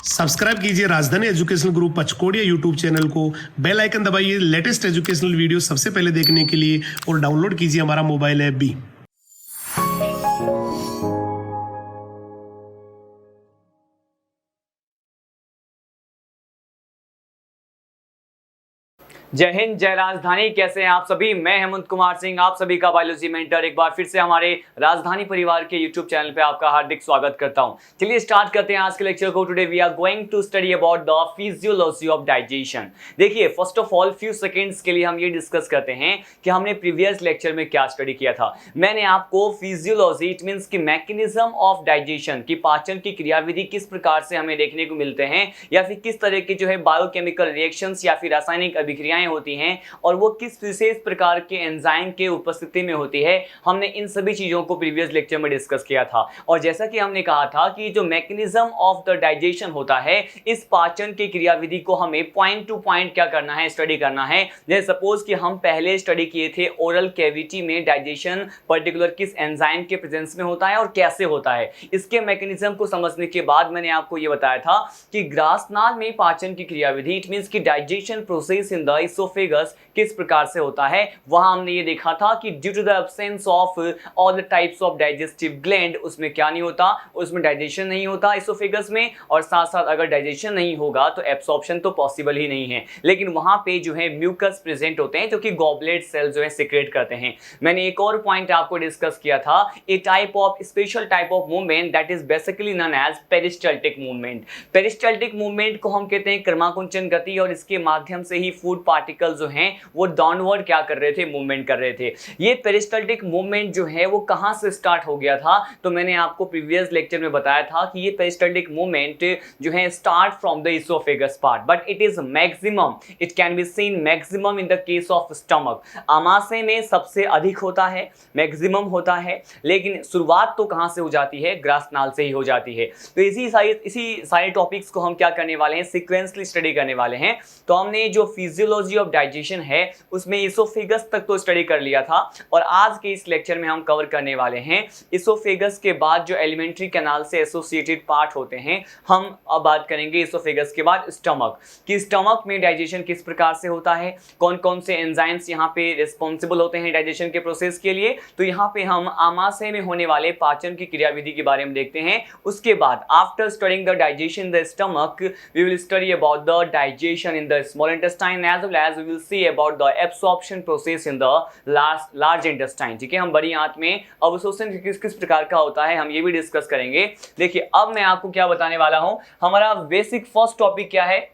Subscribe कीजिए राजधानी educational group पचकोड़िया YouTube channel को, बेल आइकन दबाइए लेटेस्ट एजुकेशनल वीडियो सबसे पहले देखने के लिए और डाउनलोड कीजिए हमारा मोबाइल ऐप भी। जय हिंद, जय राजधानी। कैसे हैं आप सभी? मैं हेमंत कुमार सिंह, आप सभी का बायोलॉजी मेंटर, एक बार फिर से हमारे राजधानी परिवार के यूट्यूब चैनल पे आपका हार्दिक स्वागत करता हूं। चलिए स्टार्ट करते हैं आज के लेक्चर को। Today we are going to study about the physiology of digestion. देखिए, first of all few seconds के लिए हम ये डिस्कस करते हैं कि हमने प्रीवियस लेक्चर में क्या स्टडी किया था। मैंने आपको फिजियोलॉजी, इट मीन्स की मैकेनिज्म ऑफ डाइजेशन, की पाचन की क्रियाविधि किस प्रकार से हमें देखने को मिलते हैं, या फिर किस तरह की जो है बायोकेमिकल रिएक्शंस या फिर रासायनिक अभिक्रियाएं होती हैं और वो किस विशेष प्रकार के एंजाइम के उपस्थिति में होती है, हमने इन सभी चीजों को प्रीवियस लेक्चर में डिस्कस किया था। और जैसा कि हमने कहा था कि जो मैकेनिज्म ऑफ द डाइजेशन होता है, इस पाचन की क्रियाविधि को हमें पॉइंट टू पॉइंट क्या करना है, स्टडी करना है। जैसे सपोज कि हम पहले स्टडी किए थे ओरल कैविटी में डाइजेशन पर्टिकुलर किस एंजाइम के प्रेजेंस में होता है और कैसे होता है। इसके मैकेनिज्म को समझने के बाद मैंने आपको ये बताया था कि ग्रासनाल में पाचन की क्रियाविधि, इट मींस की digestion process in the oesophagus किस प्रकार से होता है। वहां हमने ये देखा था कि due to the absence of all the types of digestive gland, उसमें क्या नहीं होता, उसमें डाइजेशन नहीं होता इसोफेगस में, और साथ साथ अगर डाइजेशन नहीं होगा तो एब्सॉर्प्शन तो पॉसिबल ही नहीं है। लेकिन वहां पे जो है म्यूकस प्रेजेंट होते हैं जो कि गॉबलेट सेल जो है सिक्रेट करते हैं। मैंने एक और पॉइंट आपको डिस्कस किया था, a type of special type of movement that is basically known as peristaltic movement. Peristaltic movement को हम कहते हैं क्रमाकुंचन गति, और इसके माध्यम से ही फूड पार्टिकल जो हैं वो डाउनवर्ड क्या कर रहे थे, मूवमेंट कर रहे थे। ये पेरिस्टल्टिक मूवमेंट जो है वो कहां से स्टार्ट हो गया था, तो मैंने आपको प्रीवियस लेक्चर में बताया था कि ये पेरिस्टल्टिक मूवमेंट जो है start from the oesophagus part, but it is maximum, it can be seen maximum in the case of stomach. आमाशय में सबसे अधिक होता है, मैक्सिमम होता है, लेकिन शुरुआत तो कहां से हो जाती है, ग्रासनाल से ही हो जाती है। तो इसी सारे टॉपिक्स को हम क्या करने वाले हैं, सीक्वेंसली स्टडी करने वाले हैं। तो हमने जो फिजियोलॉजी ऑफ डाइजेशन है उसमें इसोफेगस तक तो स्टडी कर लिया था, और आज के इस लेक्चर में हम कवर करने वाले हैं इसोफेगस के बाद जो एलिमेंट्री कैनाल से एसोसिएटेड पार्ट होते हैं। हम अब बात करेंगे इसोफेगस के बाद स्टमक, कि स्टमक में डाइजेशन किस प्रकार से होता है, कौन कौन से एंजाइम्स यहाँ पे रिस्पॉन्सिबल होते हैं डाइजेशन के प्रोसेस के लिए। तो यहाँ पे हम आमाशय में होने वाले पाचन की क्रियाविधि के बारे में देखते हैं। उसके बाद after studying the digestion in the stomach, we will study about the digestion in the small intestine as well as we will see about the absorption process in the large intestine. ठीक है, हम बड़ी आंत में अवशोषण किस किस प्रकार का होता है हम ये भी डिस्कस करेंगे। देखिए, अब मैं आपको क्या बताने वाला हूं, हमारा बेसिक फर्स्ट टॉपिक क्या है,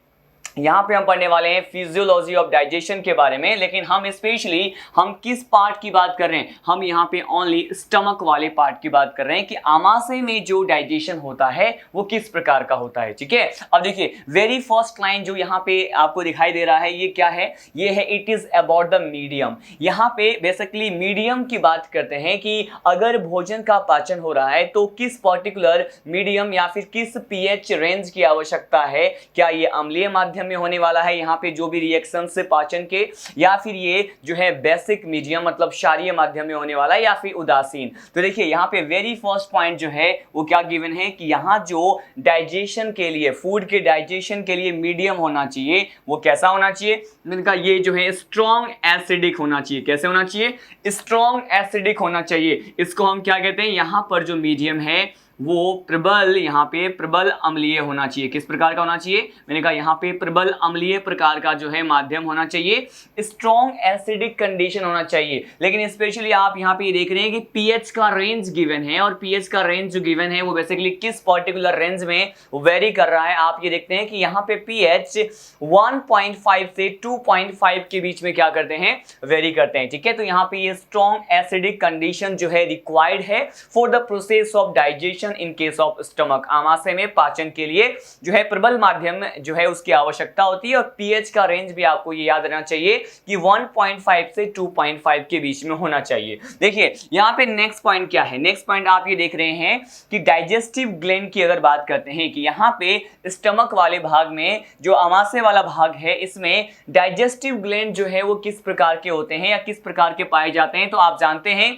यहाँ पे हम पढ़ने वाले हैं फिजियोलॉजी ऑफ डाइजेशन के बारे में। लेकिन हम स्पेशली हम किस पार्ट की बात कर रहे हैं, हम यहाँ पे ओनली स्टमक वाले पार्ट की बात कर रहे हैं कि आमाशय में जो डाइजेशन होता है वो किस प्रकार का होता है। ठीक है, अब देखिए वेरी फर्स्ट लाइन जो यहाँ पे आपको दिखाई दे रहा है, ये क्या है, ये है it is about the medium. यहाँ पे बेसिकली मीडियम की बात करते हैं कि अगर भोजन का पाचन हो रहा है तो किस पर्टिकुलर मीडियम या फिर किस पीएच रेंज की आवश्यकता है। क्या ये अम्लीय माध्यम में होने वाला है यहाँ पे जो भी रिएक्शन से पाचन के, या फिर ये जो है बेसिक मीडियम मतलब क्षारीय माध्यम में होने वाला है, या फिर उदासीन। तो देखिए यहाँ पे वेरी फर्स्ट पॉइंट जो है वो क्या गिवन है कि यहाँ जो डाइजेशन के लिए, फूड के डाइजेशन के लिए मीडियम होना चाहिए, वो कैसा होना चाहिए, मैंने कहा ये जो है स्ट्रॉन्ग एसिडिक होना चाहिए। कैसे होना चाहिए, स्ट्रॉन्ग एसिडिक होना चाहिए। इसको हम क्या कहते हैं, यहाँ पर जो मीडियम है वो प्रबल, यहाँ पे प्रबल अम्लीय होना चाहिए। किस प्रकार का होना चाहिए, मैंने कहा यहाँ पे प्रबल अम्लीय प्रकार का जो है माध्यम होना चाहिए, स्ट्रॉन्ग एसिडिक कंडीशन होना चाहिए। लेकिन स्पेशली आप यहाँ पे देख रहे हैं कि पीएच का रेंज गिवन है, और पीएच का रेंज जो गिवन है वो बेसिकली किस पर्टिकुलर रेंज में वेरी कर रहा है। आप ये देखते हैं कि यहाँ पे पीएच 1.5 से 2.5 के बीच में क्या करते हैं, वेरी करते हैं। ठीक है, तो यहाँ पे ये स्ट्रॉन्ग एसिडिक कंडीशन जो है रिक्वायर्ड है for the process of digestion in case of stomach. आमाशय में पाचन के लिए जो है प्रबल माध्यम जो है उसकी आवश्यकता होती है, और पीएच का रेंज भी आपको ये याद रहना चाहिए कि 1.5 से 2.5 के बीच में होना चाहिए। देखिए यहाँ पे नेक्स्ट पॉइंट क्या है, नेक्स्ट पॉइंट आप ये देख रहे हैं कि डाइजेस्टिव ग्लैंड की अगर बात करते हैं कि यहाँ पे स्टमक वाले भाग में जो आमाशय वाला भाग है, इसमें डाइजेस्टिव ग्लैंड जो है वो किस प्रकार के होते हैं या किस प्रकार के पाए जाते हैं। तो आप जानते हैं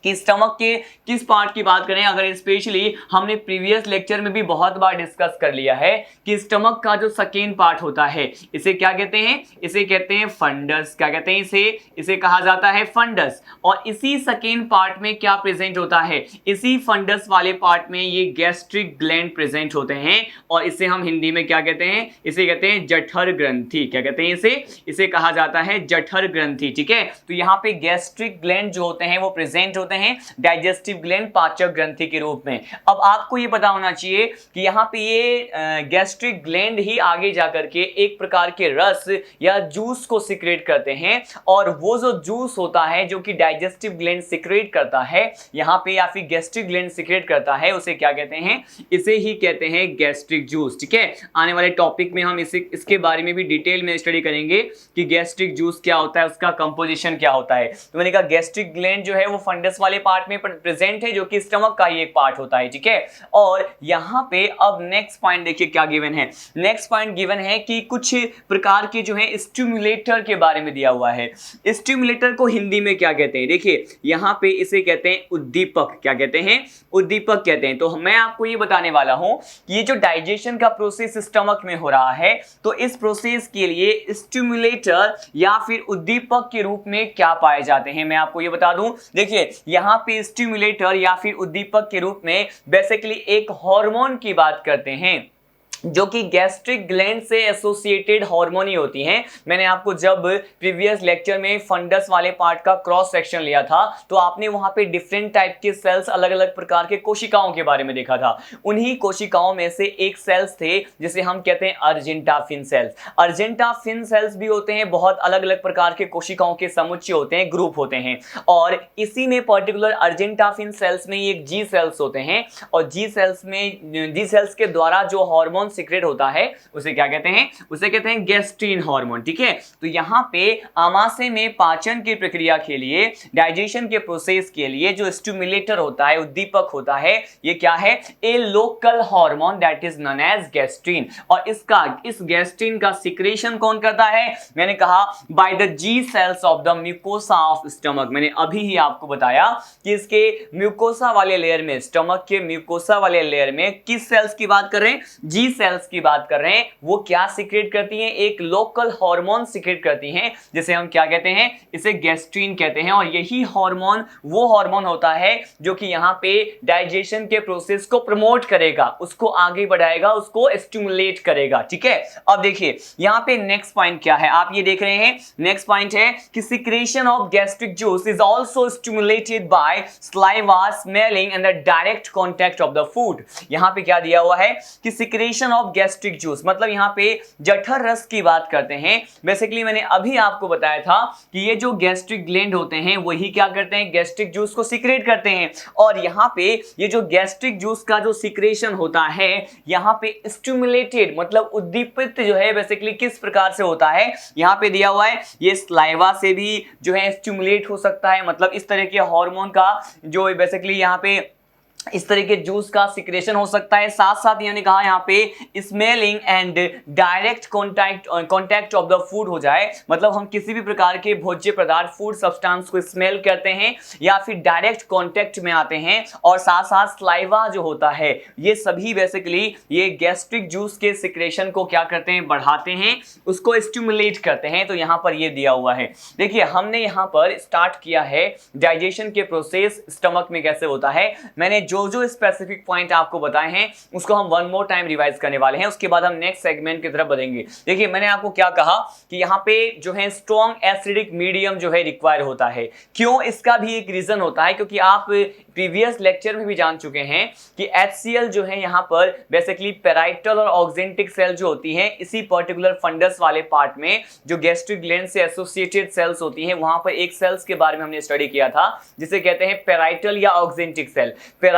कि स्टमक के किस पार्ट की बात करें, अगर स्पेशली हमने प्रीवियस लेक्चर में भी बहुत बार डिस्कस कर लिया है कि स्टमक का जो सेकेंड पार्ट होता है इसे क्या कहते हैं, इसे कहते हैं फंडस। क्या कहते हैं इसे कहा जाता है फंडस। और इसी सेकेंड पार्ट में क्या प्रेजेंट होता है, इसी फंडस वाले पार्ट में ये गैस्ट्रिक ग्लैंड प्रेजेंट होते हैं और इसे हम हिंदी में क्या कहते हैं, इसे कहते हैं जठर ग्रंथि। क्या कहते हैं इसे कहा जाता है जठर ग्रंथि। ठीक है, तो यहाँ पे गैस्ट्रिक ग्लैंड जो होते हैं वो प्रेजेंट होते हैं डाइजेस्टिव ग्लैंड पाचक ग्रंथि के रूप में। अब आपको ये पता होना चाहिए कि यहाँ पे ये गैस्ट्रिक ग्लैंड ही आगे जाकर के एक प्रकार के रस या जूस को सिक्रेट करते हैं और वो जो जूस होता है जो कि डाइजेस्टिव ग्लैंड सिक्रेट करता है यहाँ पे या फिर गैस्ट्रिक ग्लैंड सिक्रेट करता है उसे क्या कहते हैं, इसे ही कहते हैं गैस्ट्रिक जूस। ठीक है, आने वाले टॉपिक में हम इसके बारे में भी डिटेल में स्टडी करेंगे कि गैस्ट्रिक जूस क्या होता है, उसका कंपोजिशन क्या होता है। तो मैंने कहा गैस्ट्रिक ग्लैंड जो है वो फंडस वाले पार्ट में प्रेजेंट है जो कि स्टमक का ही एक पार्ट होता है। ठीक है, और यहाँ पे अब नेक्स्ट पॉइंट देखिए क्या गिवन है। नेक्स्ट पॉइंट गिवन है कि कुछ प्रकार के जो है स्टिमुलेटर के बारे में दिया हुआ है। स्टिमुलेटर को हिंदी में क्या कहते हैं, देखिए यहाँ पे इसे कहते हैं उद्दीपक। क्या कहते हैं, उद्दीपक कहते हैं। तो मैं आपको ये बताने वाला हूं कि ये जो डाइजेशन का प्रोसेस स्टमक में हो रहा है तो इस प्रोसेस के लिए स्टिमुलेटर या फिर उद्दीपक के रूप में क्या पाए जाते हैं, मैं आपको ये बता दूं। देखिए यहाँ पे स्टिमुलेटर या फिर उद्दीपक के रूप में बेसिकली एक हार्मोन की बात करते हैं जो कि गैस्ट्रिक ग्लैंड से एसोसिएटेड हार्मोन ही होती हैं। मैंने आपको जब प्रीवियस लेक्चर में फंडस वाले पार्ट का क्रॉस सेक्शन लिया था तो आपने वहां पे डिफरेंट टाइप के सेल्स, अलग अलग प्रकार के कोशिकाओं के बारे में देखा था। उन्हीं कोशिकाओं में से एक सेल्स थे जिसे हम कहते हैं अर्जेंटाफिन सेल्स। अर्जेंटाफिन सेल्स भी होते हैं, बहुत अलग अलग प्रकार के कोशिकाओं के समुच्चय होते हैं, ग्रुप होते हैं। और इसी में पर्टिकुलर अर्जेंटाफिन सेल्स में एक जी सेल्स होते हैं और जी सेल्स के द्वारा जो हार्मोन सीक्रेट होता है उसे क्या कहते हैं, उसे कहते हैं गैस्ट्रीन हार्मोन। ठीक है, तो यहां पे आमाशय में पाचन की प्रक्रिया के लिए, डाइजेशन के प्रोसेस के लिए जो स्टिमुलेटर होता है, उद्दीपक होता है, ये क्या है, a local hormone that is known as gastrin. और इस गैस्ट्रीन का सिक्रेशन कौन करता है, मैंने कहा by the G cells of the mucosa of stomach. मैंने अभी ही आपको बताया कि इसके म्यूकोसा वाले लेयर में, स्टमक के म्यूकोसा वाले लेयर में किस सेल्स की बात कर रहे हैं, जी सेल्स की बात कर रहे हैं। वो क्या सीक्रेट करती हैं, एक लोकल हार्मोन सीक्रेट करती हैं जिसे हम क्या कहते हैं, इसे गैस्ट्रीन कहते हैं। और यही हार्मोन वो हार्मोन होता है जो कि यहां पे डाइजेशन के प्रोसेस को प्रमोट करेगा, उसको आगे बढ़ाएगा, उसको स्टिमुलेट करेगा। ठीक है, अब देखिए यहां पे नेक्स्ट पॉइंट क्या है, आप ये देख रहे हैं, नेक्स्ट पॉइंट है कि secretion of gastric juice is also stimulated bye saliva, smelling and the direct contact of the food. यहां पे क्या दिया हुआ है कि सिक्रेशन ऑफ गैस्ट्रिक जूस, मतलब यहां पे जठर रस की बात करते हैं। बेसिकली मैंने अभी आपको बताया था कि ये जो गैस्ट्रिक ग्लैंड होते हैं वही क्या करते हैं, गैस्ट्रिक जूस को सीक्रेट करते हैं। और यहां पे ये जो गैस्ट्रिक जूस का जो सीक्रेशन होता है यहां पे स्टिमुलेटेड, मतलब उद्दीपित जो है बेसिकली किस प्रकार से होता है, यहां पे दिया हुआ है ये सलाइवा से भी जो है स्टिमुलेट हो सकता है। मतलब इस तरह के हार्मोन का जो बेसिकली यहां पे इस तरह के जूस का सिक्रेशन हो सकता है। साथ साथ यानी कहा यहाँ पे smelling and direct contact of the food हो जाए, मतलब हम किसी भी प्रकार के भोज्य पदार्थ, फूड सब्सटेंस को स्मेल करते हैं या फिर डायरेक्ट कॉन्टैक्ट में आते हैं। और साथ साथ सलाइवा जो होता है ये सभी बेसिकली ये गैस्ट्रिक जूस के सिक्रेशन को क्या करते हैं, बढ़ाते हैं, उसको स्टिमुलेट करते हैं। तो यहाँ पर ये दिया हुआ है। देखिए हमने यहाँ पर स्टार्ट किया है डाइजेशन के प्रोसेस स्टमक में कैसे होता है। मैंने जो स्पेसिफिक पॉइंट आपको बताए हैं उसको हम वन मोर टाइम रिवाइज करने वाले हैं, उसके बाद हम नेक्स्ट सेगमेंट की तरफ बढ़ेंगे। देखिए मैंने आपको क्या कहा कि यहाँ पे जो है स्ट्रॉन्ग एसिडिक मीडियम जो है रिक्वायर होता है। क्यों, इसका भी एक रीजन होता है, क्योंकि आप प्रीवियस लेक्चर में भी जान चुके हैं कि HCl जो है यहाँ पर बेसिकली पेराइटल और ऑक्जेंटिक सेल जो होती हैं इसी पर्टिकुलर फंडस वाले पार्ट में जो गैस्ट्रिक ग्लैंड से एसोसिएटेड सेल्स होती हैं, वहां पर एक सेल्स के बारे में हमने स्टडी किया था जिसे कहते हैं पेराइटल या ऑक्जेंटिक सेल।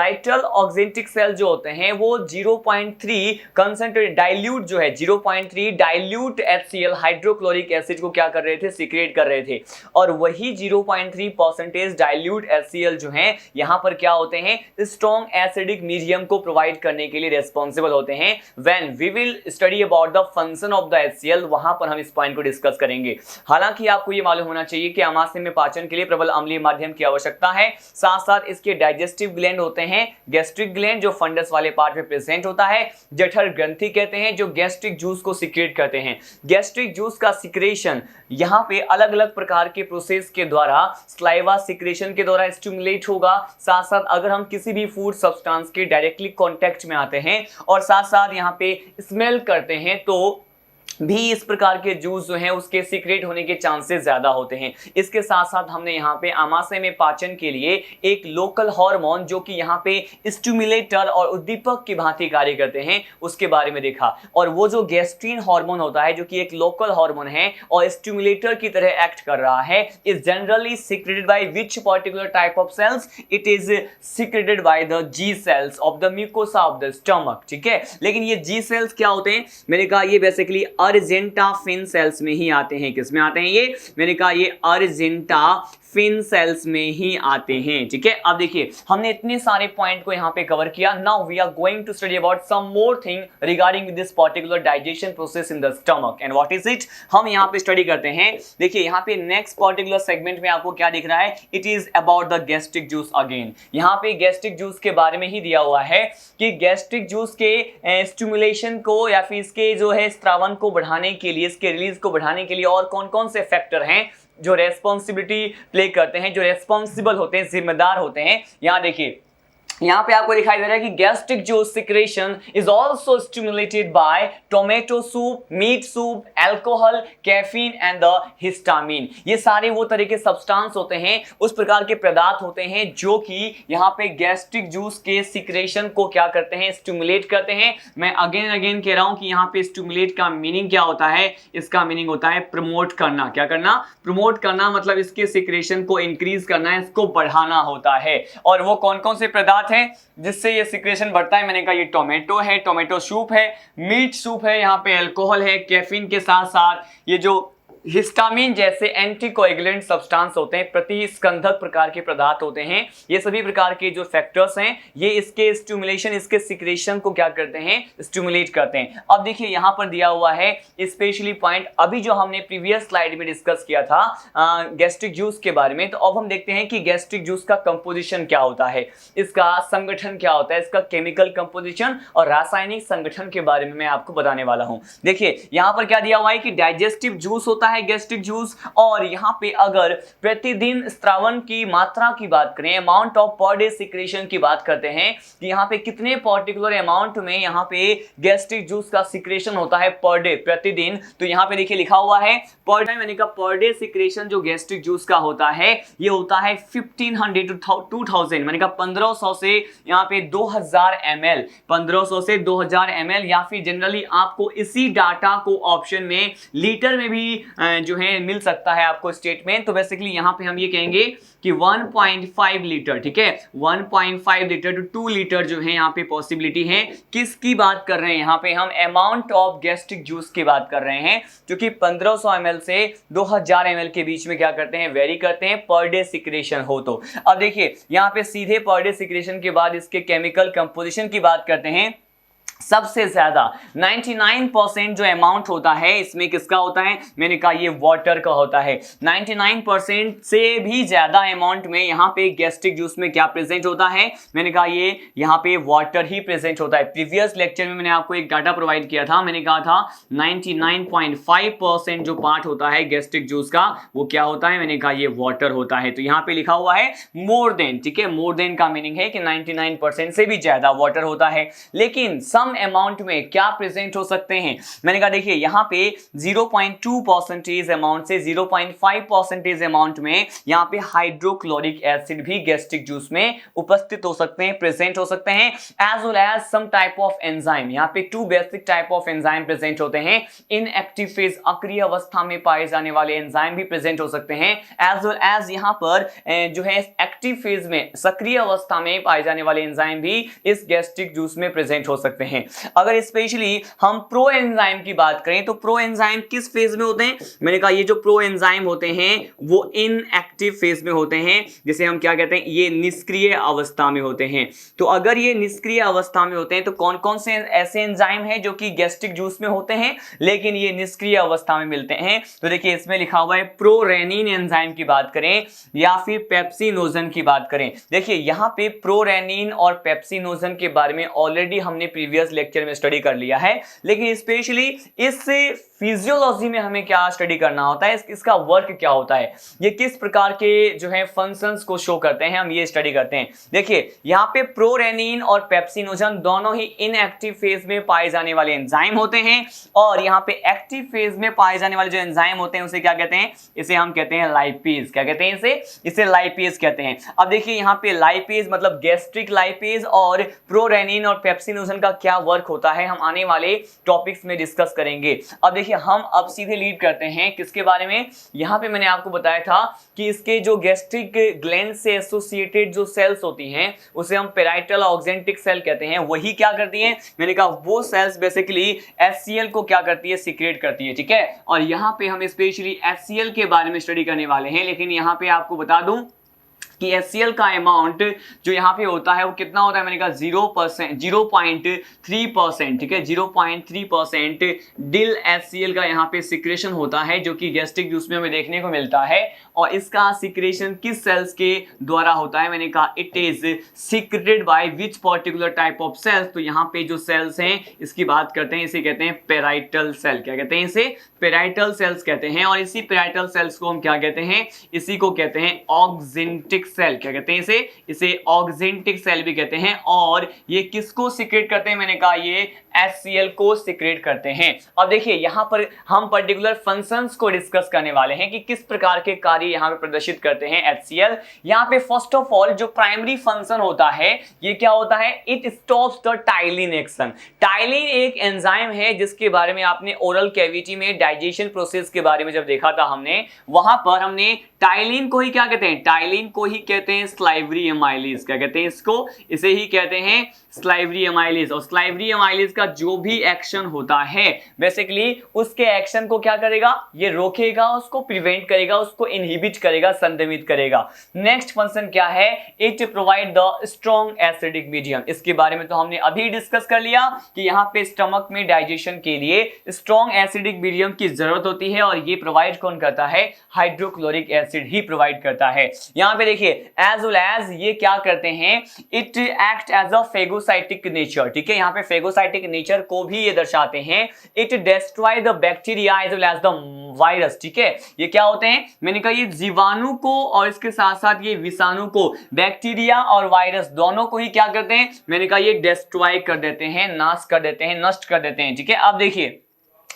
पाराइटल ऑक्जेंटिक सेल जो होते हैं वो 0.3 कंसंट्रेट डाइल्यूट जो है 0.3 डाइल्यूट HCl हाइड्रोक्लोरिक एसिड को क्या कर रहे थे, सीक्रेट कर रहे थे। और वही 0.3% डाइल्यूट HCl जो है यहां पर क्या होते हैं, स्ट्रॉन्ग एसिडिक मीडियम को प्रोवाइड करने के लिए रेस्पॉन्सिबल होते हैं। When we will study about the function of the HCl, वहां पर हम इस पॉइंट को डिस्कस करेंगे। हालांकि आपको यह मालूम होना चाहिए कि आमाशय में पाचन के लिए प्रबल अम्लीय माध्यम की आवश्यकता है, साथ साथ इसके डाइजेस्टिव ग्लैंड होते हैं, गैस्ट्रिक ग्लैंड जो फंडस वाले पार्ट में प्रेजेंट होता है, जठर ग्रंथि कहते हैं जो गैस्ट्रिक जूस को सीक्रेट करते हैं। गैस्ट्रिक जूस का सीक्रेशन यहां पे अलग अलग प्रकार के प्रोसेस के द्वारा, स्लाइवा सीक्रेशन के द्वारा स्टिमुलेट होगा। साथ साथ अगर हम किसी भी फूड सब्सटेंस के डायरेक्टली कांटेक्ट में आते हैं और साथ साथ यहां पे स्मेल करते हैं तो भी इस प्रकार के जूस जो हैं उसके सीक्रेट होने के चांसेस ज्यादा होते हैं। इसके साथ साथ हमने यहाँ पे आमाशय में पाचन के लिए एक लोकल हार्मोन जो कि यहाँ पे स्टिमुलेटर और उद्दीपक की भांति कार्य करते हैं उसके बारे में देखा। और वो जो गैस्ट्रीन हार्मोन होता है जो कि एक लोकल हार्मोन है और स्टिमुलेटर की तरह एक्ट कर रहा है, is generally secreted by which particular type of cells, it is secreted by the G cells of the mucosa of the stomach. ठीक है, लेकिन ये जी सेल्स क्या होते हैं, मैंने कहा ये बेसिकली अर्जेंटाफिन सेल्स में ही आते हैं। किस में आते हैं ये, मैंने कहा ये अर्जेंटाफिन सेल्स में ही आते हैं। ठीक है, अब देखिए हमने इतने सारे पॉइंट को यहां पे कवर किया। Now we are going to study about some more thing regarding this particular digestion process in the stomach and what is it, हम यहां पे स्टडी करते हैं। देखिए यहां पे नेक्स्ट पर्टिकुलर सेगमेंट में आपको क्या दिख रहा है, it is about the gastric juice. Again यहां पे गैस्ट्रिक जूस के बारे में ही दिया हुआ है कि गैस्ट्रिक जूस के स्टिमुलेशन को या फिर इसके जो है स्त्रावन को बढ़ाने के लिए, इसके रिलीज को बढ़ाने के लिए और कौन कौन से फैक्टर हैं जो रेस्पॉन्सिबिलिटी प्ले करते हैं, जो रेस्पॉन्सिबल होते हैं, जिम्मेदार होते हैं। यहां देखिए यहां पे आपको दिखाई दे रहा है कि gastric juice secretion is also stimulated by tomato soup, meat soup, alcohol, caffeine and the histamine. ये सारे वो तरह के सब्सटेंस होते हैं, उस प्रकार के पदार्थ होते हैं जो कि यहां पे गैस्ट्रिक जूस के सिक्रेशन को क्या करते हैं, स्टिमुलेट करते हैं। मैं अगेन कह रहा हूं कि यहां पे स्टिमुलेट का मीनिंग क्या होता है, इसका मीनिंग होता है प्रमोट करना। क्या करना, प्रमोट करना, मतलब इसके सिक्रेशन को इंक्रीज करना है, इसको बढ़ाना होता है। और वो कौन कौन से पदार्थ है जिससे ये सिक्रेशन बढ़ता है, मैंने कहा ये टोमेटो है, टोमेटो सूप है, मीट सूप है, यहाँ पे अल्कोहल है, कैफीन के साथ साथ ये जो हिस्टामिन जैसे एंटीकोएगुलेंट सब्सटेंस होते हैं, प्रतिस्कंधक प्रकार के पदार्थ होते हैं। ये सभी प्रकार के जो फैक्टर्स हैं ये इसके स्टिमुलेशन, इसके सिक्रेशन को क्या करते हैं, स्टिमुलेट करते हैं। अब देखिए यहां पर दिया हुआ है स्पेशली पॉइंट, अभी जो हमने प्रीवियस स्लाइड में डिस्कस किया था गैस्ट्रिक जूस के बारे में, तो अब हम देखते हैं कि गैस्ट्रिक जूस का कंपोजिशन क्या होता है, इसका संगठन क्या होता है, इसका केमिकल कंपोजिशन और रासायनिक संगठन के बारे में मैं आपको बताने वाला हूं। देखिए यहां पर क्या दिया हुआ है कि डाइजेस्टिव जूस होता है गैस्ट्रिक जूस, और यहां पे अगर प्रतिदिन स्त्रावन की मात्रा की बात करें, amount of per day secretion की बात करते हैं कि यहां पे कितने पर्टिकुलर अमाउंट में यहां पे गैस्ट्रिक जूस का सिक्रेशन होता है पर डे, प्रतिदिन, तो यहां पे देखिए लिखा हुआ है पर डे, मैंने कहा पर डे सिक्रेशन जो गैस्ट्रिक जूस का होता है ये होता है 1500 टू 2000, मैंने कहा 1500 से यहां पे 2000 ml, 1500 से 2000 ml, या फिर जनरली आपको इसी डाटा को ऑप्शन में लीटर में भी जो है मिल सकता है आपको स्टेटमेंट। तो बेसिकली यहां पे हम ये कहेंगे कि 1.5 लीटर, ठीक है, 1.5 लीटर टू 2 लीटर जो है यहाँ पे पॉसिबिलिटी है। किसकी बात कर रहे हैं, यहाँ पे हम अमाउंट ऑफ गैस्ट्रिक जूस की बात कर रहे हैं जो कि 1500 ml से 2000 ml के बीच में क्या करते हैं, वेरी करते हैं पर डे सिक्रेशन हो तो। अब देखिए यहाँ पे सीधे पर डे सिक्रेशन के बाद इसके केमिकल कंपोजिशन की बात करते हैं। सबसे ज्यादा 99% जो अमाउंट होता है इसमें किसका होता है, मैंने कहा ये वाटर का होता है। 99% से भी ज्यादा अमाउंट में यहाँ पे गैस्ट्रिक जूस में क्या प्रेजेंट होता है, मैंने कहा ये यहाँ पे वाटर ही प्रेजेंट होता है। प्रीवियस लेक्चर में मैंने आपको एक डाटा प्रोवाइड किया था, मैंने कहा था 99.5% जो पार्ट होता है गैस्ट्रिक जूस का वो क्या होता है, मैंने कहा ये वाटर होता है। तो यहाँ पे लिखा हुआ है मोर देन, ठीक है, मोर देन का मीनिंग है कि 99% से भी ज्यादा वाटर होता है। लेकिन सम अमाउंट में क्या प्रेजेंट हो सकते हैं? मैंने कहा देखिए यहाँ पे 0.2% अमाउंट से 0.5% अमाउंट में यहाँ पे हाइड्रोक्लोरिक एसिड भी गैस्ट्रिक जूस में उपस्थित हो सकते हैं, प्रेजेंट हो सकते हैं, as well as some type of enzyme. यहाँ पे 2 basic type of enzyme present होते हैं। इन एक्टिव फेज अक्रिय अवस्था में पाए जाने वाले एंजाइम भी प्रेजेंट हो सकते हैं, एज वेल एज यहाँ पर जो है एक्टिव फेज में सक्रिय अवस्था में पाए जाने वाले एंजाइम भी इस गैस्ट्रिक जूस में प्रेजेंट हो सकते हैं। अगर स्पेशली हम प्रो एंजाइम की बात करें तो प्रो एंजाइम किस फेज में होते हैं? मैंने कहा ये जो प्रो एंजाइम होते हैं वो इनएक्टिव फेज में होते हैं, जिसे हम क्या कहते हैं, ये निष्क्रिय अवस्था में होते हैं। तो अगर ये निष्क्रिय अवस्था में होते हैं तो कौन कौन से ऐसे एंजाइम हैं जो कि गैस्ट्रिक जूस में होते हैं लेकिन ये निष्क्रिय अवस्था में मिलते हैं? तो देखिए इसमें लिखा हुआ है प्रोरेनिन एंजाइम की बात करें या फिर पेप्सिनोजन की बात करें। देखिए यहाँ पे प्रोरेनिन और पेप्सिनोजन के बारे में ऑलरेडी हमने प्रीवियस लेक्चर में स्टडी कर लिया है, लेकिन स्पेशली इस फिजियोलॉजी में हमें क्या स्टडी करना होता है, इसका वर्क क्या होता है, ये किस प्रकार के जो है फंक्शंस को शो करते हैं, हम ये स्टडी करते हैं। देखिए यहाँ पे प्रोरेनिन और पेप्सिनोजन दोनों ही इनएक्टिव फेज में पाए जाने वाले एंजाइम होते हैं, और यहाँ पे एक्टिव फेज में पाए जाने वाले जो एंजाइम होते हैं उसे क्या कहते हैं? इसे हम कहते हैं लाइपेज। क्या कहते हैं इसे लाइपेज कहते हैं। अब देखिए यहाँ पे लाइपेज मतलब गैस्ट्रिक लाइपेज और प्रोरेनिन और पेप्सिनोजन का क्या वर्क होता है हम आने वाले टॉपिक्स में डिस्कस करेंगे। अब देखिए हम अब सीधे लीड करते हैं किसके बारे में? यहाँ पे मैंने आपको बताया था कि इसके जो गैस्ट्रिक ग्लैंड से एसोसिएटेड जो सेल्स होती हैं उसे हम पेराइटल ऑक्जेंटिक सेल कहते हैं। वही क्या करती हैं? मैंने कहा वो सेल्स बेसिकली HCl को क्या करती है? सीक्रेट करती है, ठीक है। और यहाँ पे हम स्पेशली HCl के बारे में स्टडी करने वाले हैं, लेकिन यहाँ पे आपको बता दूं कि HCl का अमाउंट जो यहाँ पे होता है वो कितना होता है? मैंने कहा 0.3%, ठीक है, 0.3% डिल HCl का यहाँ पे सिक्रेशन होता है जो कि गैस्ट्रिक जूस में हमें देखने को मिलता है। और इसका सिक्रेशन किस सेल्स के द्वारा होता है? मैंने कहा it is secreted by which particular type of cells. तो यहाँ पे जो सेल्स हैं इसकी बात करते हैं, इसे कहते हैं पेराइटल सेल। क्या कहते हैं? इसे पेराइटल सेल्स कहते हैं। और इसी पेराइटल सेल्स को हम क्या कहते हैं? इसी को कहते हैं ऑक्जेंटिक सेल। क्या कहते हैं इसे ऑक्जेंटिक सेल भी कहते हैं। और ये किसको सीक्रेट करते हैं? मैंने कहा ये HCl को सीक्रेट करते हैं। अब देखिए यहाँ पर हम पर्टिकुलर फंक्शंस को डिस्कस करने वाले हैं कि किस प्रकार के कार्य यहाँ पे प्रदर्शित करते हैं HCl। यहाँ पे फर्स्ट ऑफ ऑल जो प्राइमरी फंक्शन होता है ये क्या होता है? It stops the ptyalin action. Ptyalin एक एंजाइम है जिसके बारे में आपने ओरल कैविटी में डाइजेशन प्रोसेस के बारे में जब देखा था हमने, वहां पर हमने टाइलिन को ही क्या कहते हैं? टाइलिन को ही कहते हैं स्लाइवरी एमाइलेज। क्या कहते हैं इसको? इसे ही कहते हैं स्लाइवरी एमाइलेज। और स्लाइवरी एमाइलेज का जो भी एक्शन होता है बेसिकली उसके एक्शन को क्या करेगा? ये रोकेगा, उसको प्रिवेंट करेगा, उसको इनहिबिट करेगा, संदमित करेगा। नेक्स्ट फंक्शन क्या है? It provide the strong acidic medium. इसके बारे में तो हमने अभी डिस्कस कर लिया कि यहाँ पे स्टमक में डाइजेशन के लिए स्ट्रॉन्ग एसिडिक मीडियम की जरूरत होती है, और ये प्रोवाइड कौन करता है? हाइड्रोक्लोरिक एसिड ही प्रोवाइड करता है। यहाँ पे देखिए एज वेल एज ये क्या करते हैं? It act as a phagocytic nature, ठीक है। यहाँ पे फेगोसाइटिक नेचर को भी ये दर्शाते हैं। It destroy the bacteria as well as the virus, ठीक है। ये क्या होते हैं? मैंने कहा ये जीवाणु को और इसके साथ साथ ये विषाणु को, बैक्टीरिया और वायरस दोनों को ही क्या करते हैं? मैंने कहा ये डिस्ट्रॉय कर देते हैं, नाश कर देते हैं, नष्ट कर देते हैं, ठीक है। अब देखिए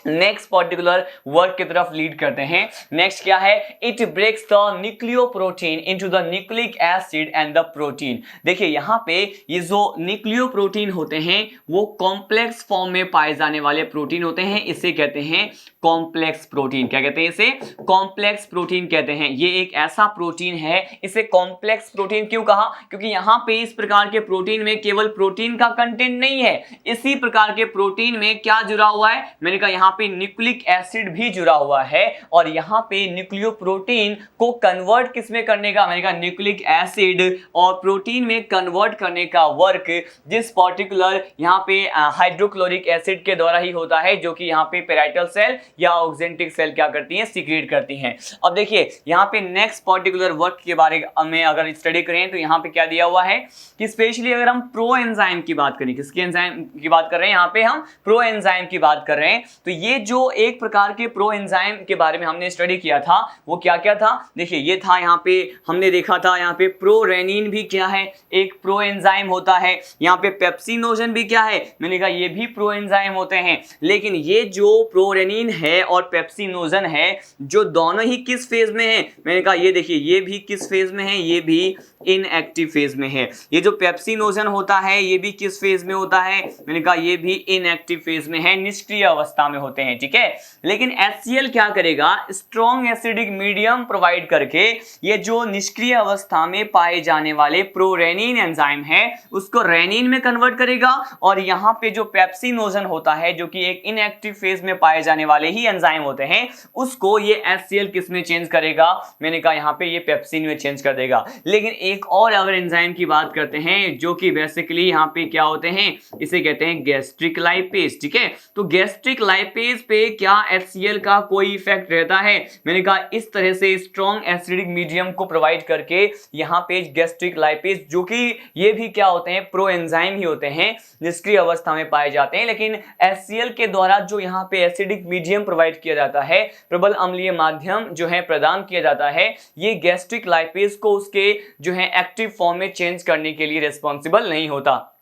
नेक्स्ट पर्टिकुलर वर्क की तरफ लीड करते हैं। नेक्स्ट क्या है? It breaks the nucleoprotein into the nucleic acid and the protein. देखिए यहाँ पे ये जो न्यूक्लियोप्रोटीन होते हैं वो कॉम्प्लेक्स फॉर्म में पाए जाने वाले प्रोटीन होते हैं, इसे कहते हैं कॉम्प्लेक्स प्रोटीन। क्या कहते हैं इसे? कॉम्प्लेक्स प्रोटीन कहते हैं। ये एक ऐसा प्रोटीन है, इसे कॉम्प्लेक्स प्रोटीन क्यों कहा? क्योंकि यहाँ पे इस प्रकार के प्रोटीन में केवल प्रोटीन का कंटेंट नहीं है, इसी प्रकार के प्रोटीन में क्या जुड़ा हुआ है? मैंने कहा यहाँ पे न्यूक्लिक एसिड भी जुड़ा हुआ है। और यहाँ पे न्यूक्लियोप्रोटीन को कन्वर्ट किसमें करने का? मैंने कहा न्यूक्लिक एसिड और प्रोटीन में कन्वर्ट करने का वर्क जिस पर्टिकुलर यहाँ पे हाइड्रोक्लोरिक एसिड के द्वारा ही होता है, जो कि यहाँ पे पेराइटल सेल या ऑक्जेंटिक सेल क्या करती हैं? सीक्रेट करती हैं। अब देखिए यहाँ पे नेक्स्ट पर्टिकुलर वर्क के बारे में अगर स्टडी करें तो यहाँ पे क्या दिया हुआ है कि स्पेशली अगर हम प्रो एंजाइम की बात करें, किसके एंजाइम की बात कर रहे हैं? यहाँ पे हम प्रो एंजाइम की बात कर रहे हैं। तो ये जो एक प्रकार के प्रो एंजाइम के बारे में हमने स्टडी किया था वो क्या क्या था, देखिए ये था यहाँ पे हमने देखा था यहाँ पे प्रोरेनिन भी क्या है, एक प्रो एंजाइम होता है। यहाँ पे पेप्सिनोजन भी क्या है, मैंने कहा ये भी प्रो एंजाइम होते हैं। लेकिन ये जो प्रोरेनिन है और पेप्सिनोजन है जो दोनों ही किस फेज में है, मैंने कहा ये देखिए ये भी किस फेज में है, ये भी इनएक्टिव फेज में है। ये जो पेप्सिनोजन होता है ये भी किस फेज में होता है, मैंने कहा ये भी इनएक्टिव फेज में है, निष्क्रिय अवस्था में होते हैं, ठीक है। लेकिन HCl क्या करेगा, स्ट्रॉन्ग एसिडिक मीडियम प्रोवाइड करके ये जो निष्क्रिय अवस्था में पाए जाने वाले प्रोरेनिन एंजाइम है उसको रेनिन में कन्वर्ट करेगा, और यहाँ पे जो पेप्सिनोजन होता है जो कि एक इनएक्टिव फेज में पाए जाने वाले ही एंजाइम होते हैं उसको ये HCl किस में चेंज करेगा, मैंने कहा यहाँ पे ये पेप्सिन में चेंज कर देगा। लेकिन एक और अगर एंजाइम की बात करते हैं जो कि बेसिकली यहाँ पे क्या होते हैं, इसे कहते हैं गैस्ट्रिक लाइपेज, ठीक है। तो गैस्ट्रिक लाइपेज पे क्या HCl का कोई इफेक्ट रहता है, मैंने कहा इस तरह से स्ट्रॉन्ग एसिडिक मीडियम को प्रोवाइड करके यहाँ पे गैस्ट्रिक लाइपेज जो कि ये भी क्या होते हैं, प्रो एंजाइम ही होते हैं, निष्क्रिय अवस्था में पाए जाते हैं। लेकिन HCl के द्वारा जो यहाँ पे एसिडिक मीडियम प्रोवाइड किया जाता है, प्रबल अम्लीय माध्यम जो है प्रदान किया जाता है, ये गैस्ट्रिक लाइपेज को उसके जो है एक्टिव फॉर्म में चेंज करने के लिए रिस्पॉन्सिबल नहीं होता।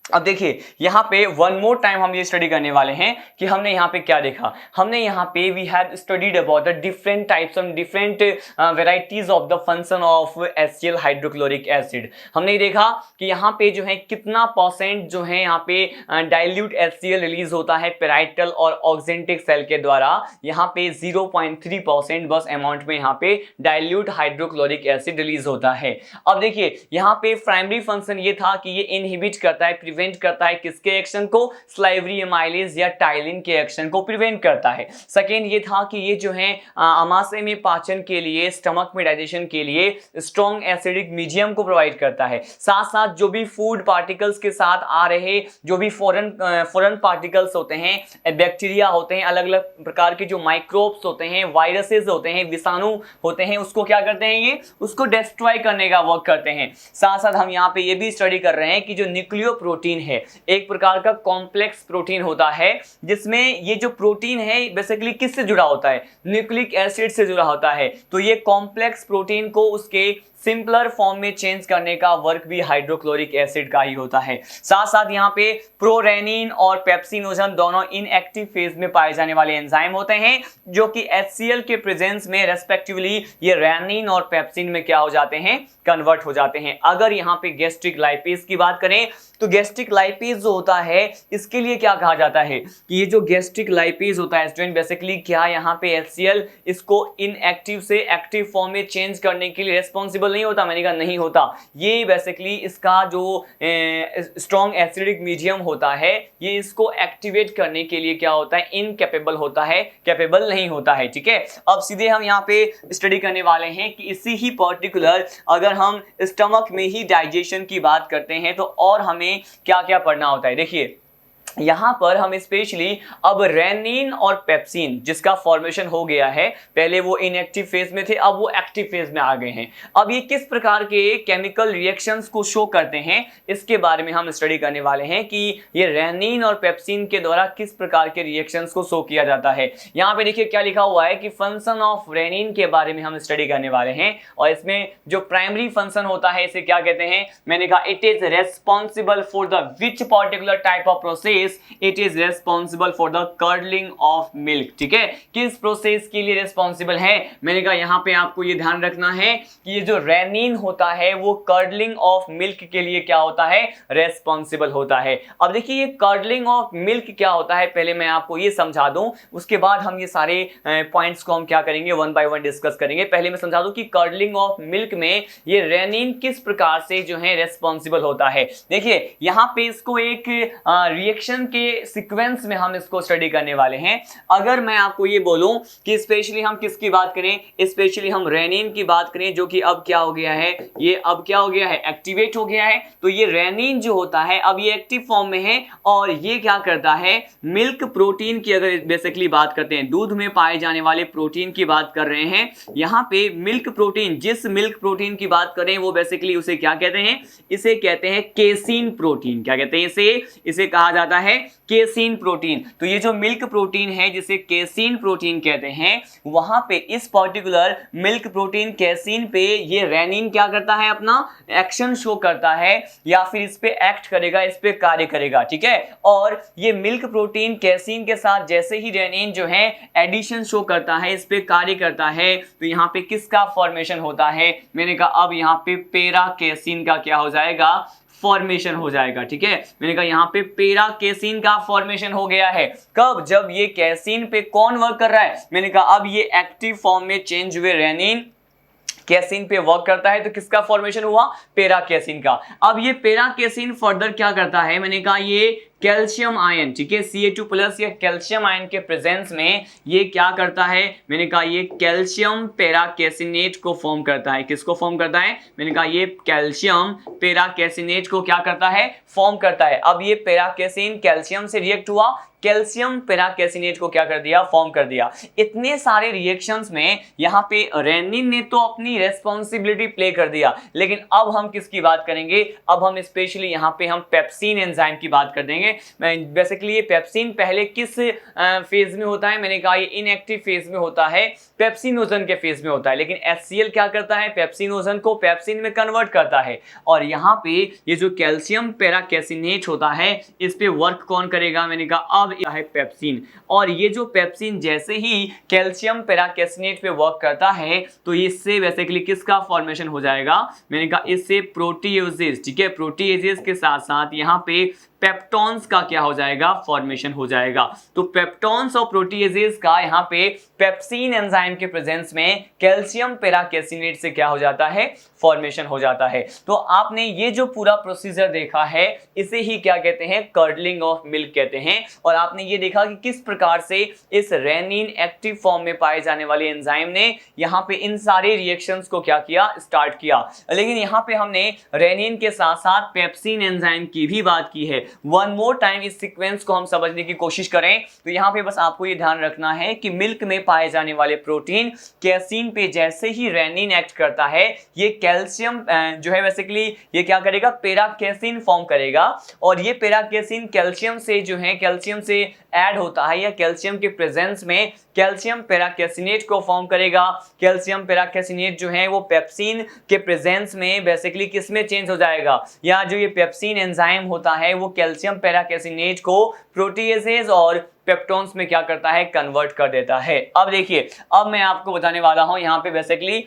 अब देखिए यहाँ पे वन मोर टाइम हम ये स्टडी करने वाले हैं कि हमने यहाँ पे क्या देखा, हमने यहाँ पे we had studied about the different types and different varieties of the function of HCl hydrochloric acid. हमने देखा कि यहाँ पे जो है कितना परसेंट जो है यहाँ पे डाइल्यूट HCl रिलीज होता है पेराइटल और ऑक्जेंटिक सेल के द्वारा, यहाँ पे 0.3% बस अमाउंट में यहाँ पे डाइल्यूट हाइड्रोक्लोरिक एसिड रिलीज होता है। अब देखिए यहाँ पे प्राइमरी फंक्शन ये था कि ये इनहिबिट करता है, प्रिवेंट करता है किसके एक्शन को, स्लाइवरी एमाइलेज या टाइलिन के एक्शन को प्रिवेंट करता है। सेकेंड ये था कि ये जो है आमाशय में पाचन के लिए, स्टमक में डाइजेशन के लिए स्ट्रॉन्ग एसिडिक मीडियम को प्रोवाइड करता है। साथ साथ जो भी फूड पार्टिकल्स के साथ आ रहे जो भी फॉरेन पार्टिकल्स होते हैं, बैक्टीरिया होते हैं, अलग अलग प्रकार के जो माइक्रोब्स होते हैं, वायरसेस होते हैं, विषाणु होते हैं, उसको क्या करते हैं, ये उसको डिस्ट्रॉय करने का वर्क करते हैं। साथ साथ हम यहाँ पे ये भी स्टडी कर रहे हैं कि जो न्यूक्लियो प्रोटीन है एक प्रकार का कॉम्प्लेक्स प्रोटीन होता है जिसमें ये जो प्रोटीन है बेसिकली किससे जुड़ा होता है, न्यूक्लिक एसिड से जुड़ा होता है। तो ये कॉम्प्लेक्स प्रोटीन को उसके सिंपलर फॉर्म में चेंज करने का वर्क भी हाइड्रोक्लोरिक एसिड का ही होता है। साथ साथ यहाँ पे प्रोरेनिन और पेप्सिनोजन दोनों इनएक्टिव फेज में पाए जाने वाले एंजाइम होते हैं जो कि HCl के प्रेजेंस में रेस्पेक्टिवली ये रेनिन और पेप्सिन में क्या हो जाते हैं, कन्वर्ट हो जाते हैं। अगर यहाँ पे गैस्ट्रिक लाइपेज की बात करें तो गैस्ट्रिक लाइपेज जो होता है इसके लिए क्या कहा जाता है कि ये जो गैस्ट्रिक लाइपेज होता है स्टूडेंट बेसिकली क्या यहाँ पे HCl इसको इनएक्टिव से एक्टिव फॉर्म में चेंज करने के लिए रिस्पॉन्सिबल नहीं होता, मैंने कहा नहीं होता। ये बेसिकली इसका जो स्ट्रॉन्ग एसिडिक मीडियम होता है ये इसको एक्टिवेट करने के लिए क्या होता है, इनकैपेबल होता है, कैपेबल नहीं होता है, ठीक है। अब सीधे हम यहाँ पे स्टडी करने वाले हैं कि इसी ही पर्टिकुलर अगर हम स्टमक में ही डाइजेशन की बात करते हैं तो और हमें क्या क्या पढ़ना होता है। देखिए यहाँ पर हम स्पेशली अब रेनिन और पेप्सिन जिसका फॉर्मेशन हो गया है, पहले वो इनएक्टिव फेज में थे अब वो एक्टिव फेज में आ गए हैं। अब ये किस प्रकार के केमिकल रिएक्शंस को शो करते हैं इसके बारे में हम स्टडी करने वाले हैं कि ये रेनिन और पेप्सिन के द्वारा किस प्रकार के रिएक्शंस को शो किया जाता है। यहाँ पे देखिए क्या लिखा हुआ है कि फंक्शन ऑफ रेनिन के बारे में हम स्टडी करने वाले हैं और इसमें जो प्राइमरी फंक्शन होता है इसे क्या कहते हैं, मैंने कहा it is responsible for the which particular type of process, it is responsible for the curdling of milk, ठीक है। किस प्रोसेस के लिए रेस्पॉन्सिबल है, मैंने कहा यहाँ पे आपको ये ध्यान रखना है कि ये जो रेनिन होता है वो कर्डलिंग ऑफ मिल्क के लिए क्या होता है, रेस्पॉन्सिबल होता है। अब देखिए ये कर्डलिंग ऑफ मिल्क क्या होता है पहले मैं आपको ये समझा दूं, उसके बाद हम ये सारे पॉइंट्स को हम क्या करेंगे वन बाय वन डिस्कस करेंगे। पहले मैं समझा दूं कि कर्डलिंग ऑफ मिल्क में ये रेनिन किस प्रकार से जो है रेस्पॉन्सिबल होता है। देखिए यहाँ पे इसको एक रिएक्शन के सीक्वेंस में हम इसको स्टडी करने वाले हैं। अगर मैं आपको ये बोलूं कि स्पेशली हम किसकी बात करें, स्पेशली हम रेनिन की बात करें जो कि अब क्या हो गया है, ये अब क्या हो गया है, एक्टिवेट हो गया है। तो ये रेनिन जो होता है अब ये एक्टिव फॉर्म में है और ये क्या करता है, मिल्क प्रोटीन की अगर बेसिकली बात करते हैं, दूध में पाए जाने वाले प्रोटीन की बात कर रहे हैं। यहाँ पे मिल्क प्रोटीन, जिस मिल्क प्रोटीन की बात करें वो बेसिकली उसे क्या कहते हैं, इसे कहते हैं केसीन प्रोटीन। क्या कहते हैं इसे कहा जाता होता है केसीन प्रोटीन। तो ये जो मिल्क प्रोटीन है जिसे केसीन प्रोटीन कहते हैं, वहां पे इस पर्टिकुलर मिल्क प्रोटीन केसीन पे ये रेनिन क्या करता है, अपना एक्शन शो करता है या फिर इस पे एक्ट करेगा, इस पे कार्य करेगा, ठीक है। और ये मिल्क प्रोटीन केसीन के साथ जैसे ही रेनिन जो है एडिशन शो करता है, इस पे कार्य करता है, तो यहाँ पे किसका फॉर्मेशन होता है, मैंने कहा अब यहाँ पे पेरा केसीन का क्या हो जाएगा, फॉर्मेशन हो जाएगा, ठीक है। मैंने कहा यहाँ पे पेरा केसीन का फॉर्मेशन हो गया है। कब? जब ये केसीन पे कौन वर्क कर रहा है, मैंने कहा अब ये एक्टिव फॉर्म में चेंज हुए रेनिन केसीन पे वर्क करता है, तो किसका फॉर्मेशन हुआ, पेरा केसीन का। अब ये पेरा केसीन फर्दर क्या करता है, मैंने कहा ये कैल्शियम आयन, ठीक है, Ca2+ या कैल्शियम आयन के प्रेजेंस में ये क्या करता है, मैंने कहा ये कैल्शियम पेराकेसिनेट को फॉर्म करता है। किसको फॉर्म करता है, मैंने कहा ये कैल्शियम पेराकेसिनेट को क्या करता है, फॉर्म करता है। अब ये पेराकेसिन कैल्शियम से रिएक्ट हुआ, कैल्शियम पेराकेसिनेट को क्या कर दिया, फॉर्म कर दिया। इतने सारे रिएक्शंस में यहाँ पे रेनिन ने तो अपनी रेस्पॉन्सिबिलिटी प्ले कर दिया, लेकिन अब हम किसकी बात करेंगे, अब हम स्पेशली यहाँ पे हम पेप्सिन एंजाइम की बात कर देंगे। बेसिकली ये पेप्सिन पहले किस फेज में होता है, मैंने कहा ये इनएक्टिव फेज में होता है, पेप्सिनोजन के फेज में होता है, लेकिन HCl क्या करता है, पेप्सिनोजन को पेप्सिन में कन्वर्ट करता है। और यहाँ पे ये जो कैल्शियम पेराकेसिनेट होता है, इस पे वर्क कौन करेगा, मैंने कहा अब यह है पेप्सिन। और ये जो पेप्सिन जैसे ही कैल्शियम पेराकेसिनेट पे वर्क करता है, तो इससे बेसिकली किसका फॉर्मेशन हो जाएगा, मैंने कहा इससे प्रोटीएजेस, ठीक है, प्रोटीएजेस के साथ साथ यहाँ पे पेप्टॉन्स का क्या हो जाएगा, फॉर्मेशन हो जाएगा। तो पेप्टॉन्स और प्रोटीएजेस का यहाँ पे पेप्सिन एंजाइम के प्रेजेंस में कैल्शियम पेराकेसिनेट से क्या हो जाता है, फॉर्मेशन हो जाता है। तो आपने ये जो पूरा प्रोसीजर देखा है, इसे ही क्या कहते हैं, कर्डलिंग ऑफ मिल्क कहते हैं। और आपने ये देखा कि किस प्रकार से इस रेनिन एक्टिव फॉर्म में पाए जाने वाले एंजाइम ने यहाँ पे इन सारे रिएक्शंस को क्या किया, स्टार्ट किया। लेकिन यहाँ पे हमने रेनिन के साथ साथ पेप्सिन एंजाइम की भी बात की है। वन मोर टाइम इस सीक्वेंस को हम समझने की कोशिश करें तो यहाँ पे बस आपको ये ध्यान रखना है कि मिल्क में पाए जाने वाले प्रोटीन कैसीन पे जैसे ही रेनिन एक्ट करता है, ये कैल्शियम जो है बेसिकली ये क्या करेगा, पेराकेसिन फॉर्म करेगा। और ये पेराकेसिन कैल्शियम से जो है, कैल्शियम से ऐड होता है या कैल्शियम के प्रेजेंस में कैल्शियम पेराकेसिनेट को फॉर्म करेगा। कैल्शियम पेराकेसिनेट जो है वो पेप्सिन के प्रेजेंस में बेसिकली किस में चेंज हो जाएगा, या जो ये पेप्सिन एंजाइम होता है वो कैल्शियम पेराकेसिनेट को प्रोटीएजेस और पेप्टोन्स में क्या करता है, कन्वर्ट कर देता है। अब देखिए, अब मैं आपको बताने वाला हूं यहाँ पे बेसिकली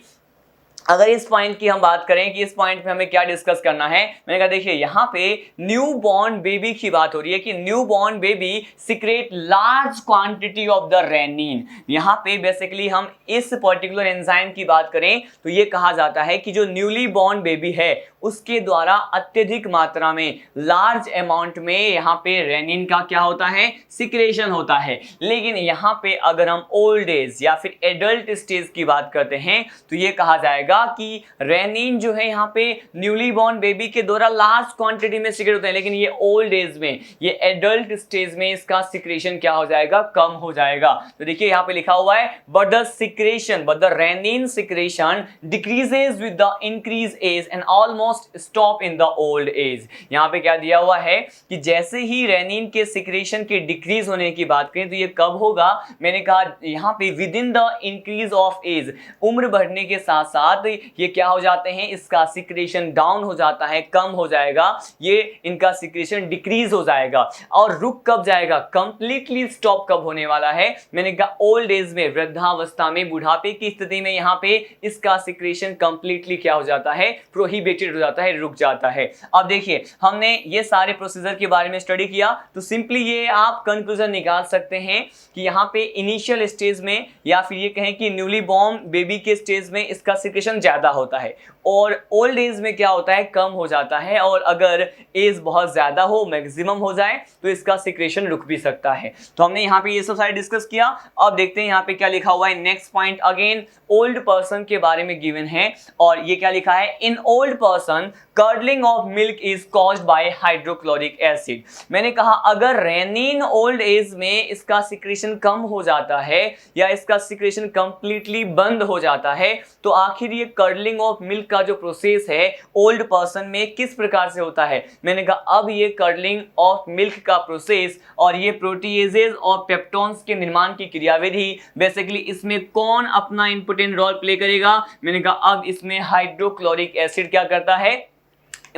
अगर इस पॉइंट की हम बात करें कि इस पॉइंट पे हमें क्या डिस्कस करना है, मैंने कहा देखिए यहाँ पे न्यू बॉर्न बेबी की बात हो रही है कि new born baby secrete large quantity of the rennin. यहाँ पे बेसिकली हम इस पर्टिकुलर एंजाइम की बात करें तो ये कहा जाता है कि जो न्यूली बॉर्न बेबी है उसके द्वारा अत्यधिक मात्रा में, लार्ज अमाउंट में यहाँ पे रेनिन का क्या होता है, सिक्रेशन होता है। लेकिन यहाँ पे अगर हम ओल्ड एज या फिर एडल्ट स्टेज की बात करते हैं तो ये कहा जाएगा कि रेनिन जो है यहाँ पे न्यूली बॉर्न बेबी के द्वारा लार्ज क्वांटिटी में सिक्रेट होता है, लेकिन ये ओल्ड एज में, ये एडल्ट स्टेज में इसका सिक्रेशन क्या हो जाएगा, कम हो जाएगा। तो देखिए यहाँ पे लिखा हुआ है but the rennin secretion decreases with the increase age and almost stop in the old age. यहाँ पे क्या दिया हुआ है कि जैसे ही रेनिन के सिक्रेशन के डिक्रीज होने की बात करें तो ये कब होगा, मैंने कहा यहाँ पे within the increase of age, उम्र बढ़ने के साथ साथ ये क्या हो जाते हैं, इसका सिक्रेशन डाउन हो जाता है, कम हो जाएगा, ये इनका सिक्रेशन डिक्रीज हो जाएगा। और रुक कब जाएगा, कंप्लीटली स्टॉप कब होने वाला है, मैंने कहा ओल्ड एज में, वृद्धावस्था में, बुढ़ापे की स्थिति में यहाँ पे इसका सिक्रेशन कंप्लीटली क्या हो जाता है, प्रोहिबिटेड हो जाता है, रुक जाता है। अब देखिए हमने ये सारे प्रोसीजर के बारे में स्टडी किया तो सिंपली ये आप कंक्लूजन निकाल सकते हैं कि यहाँ पे इनिशियल स्टेज में या फिर ये कहें कि न्यूली बॉर्न बेबी के स्टेज में इसका सिक्रेशन ज्यादा होता है और ओल्ड एज में क्या होता है, कम हो जाता है। और अगर एज बहुत ज्यादा हो, मैक्सिमम हो जाए तो इसका सिक्रेशन रुक भी सकता है। तो हमने यहाँ पे ये सब सारे डिस्कस किया। अब देखते हैं यहाँ पे क्या लिखा हुआ है। Next point again old person के बारे में गिवन है और ये क्या लिखा है, in old person curdling of milk is caused by hydrochloric acid. मैंने कहा अगर रेनिन ओल्ड एज में इसका सिक्रेशन कम हो जाता है या इसका सिक्रेशन कंप्लीटली बंद हो जाता है तो आखिर ये कर्डलिंग ऑफ मिल्क का जो प्रोसेस है ओल्ड पर्सन में किस प्रकार से होता है। मैंने कहा अब ये कर्डलिंग ऑफ मिल्क का प्रोसेस और ये प्रोटीएजेज और पेप्टोन्स के निर्माण की क्रियाविधि, बेसिकली इसमें कौन अपना इंपॉर्टेंट रोल प्ले करेगा। मैंने कहा अब इसमें हाइड्रोक्लोरिक एसिड क्या करता है,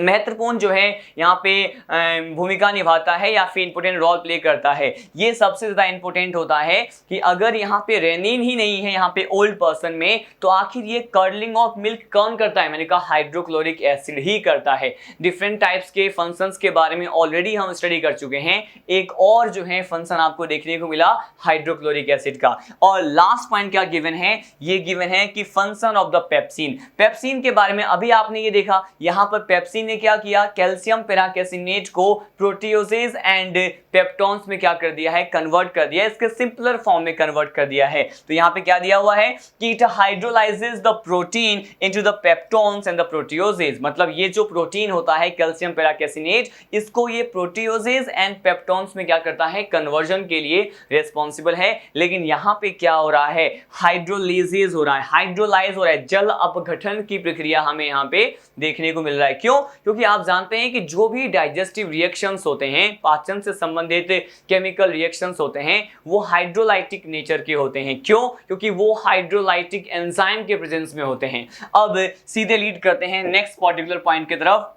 महत्वपूर्ण जो है यहाँ पे भूमिका निभाता है या फिर इंपोर्टेंट रोल प्ले करता है। ये सबसे ज़्यादा इंपोर्टेंट होता है कि अगर यहाँ पे रेनिन ही नहीं है यहाँ पे ओल्ड पर्सन में, तो आखिर ये कर्डलिंग ऑफ मिल्क कौन करता है। मैंने कहा हाइड्रोक्लोरिक एसिड ही करता है। डिफरेंट टाइप्स के फंक्शंस के बारे में ऑलरेडी हम स्टडी कर चुके हैं। एक और जो है फंक्शन आपको देखने को मिला हाइड्रोक्लोरिक एसिड का। और लास्ट पॉइंट क्या गिवन है, ये गिवन है कि function of the pepsin. Pepsin के बारे में अभी आपने ये देखा, यहाँ पर पेप्सिन ने क्या किया, कैल्शियम पेराकेसिनेट को प्रोटीओजेज एंड पेप्टोन्स में क्या कर दिया है, कन्वर्ट कर दिया है, इसके सिंपलर फॉर्म में कन्वर्ट कर दिया है। तो यहाँ पे क्या दिया हुआ है कि it hydrolyses the protein into the peptones and the proteoses. मतलब ये जो प्रोटीन होता है कैल्शियम पेराकेसिनेट, इसको ये प्रोटीओजेज एंड पेप्टोन्स में क्या करता है, कन्वर्जन के लिए रिस्पॉन्सिबल है। लेकिन यहाँ पे क्या हो रहा है, हाइड्रोलाइजेज हो रहा है, हाइड्रोलाइज हो रहा है, जल अपघटन की प्रक्रिया हमें यहाँ पे देखने को मिल रहा है। क्यों? क्योंकि आप जानते हैं कि जो भी डाइजेस्टिव रिएक्शंस होते हैं, पाचन से संबंधित केमिकल रिएक्शंस होते हैं, वो हाइड्रोलाइटिक नेचर के होते हैं। क्यों? क्योंकि वो हाइड्रोलाइटिक एंजाइम के प्रेजेंस में होते हैं। अब सीधे लीड करते हैं नेक्स्ट पर्टिकुलर पॉइंट की तरफ।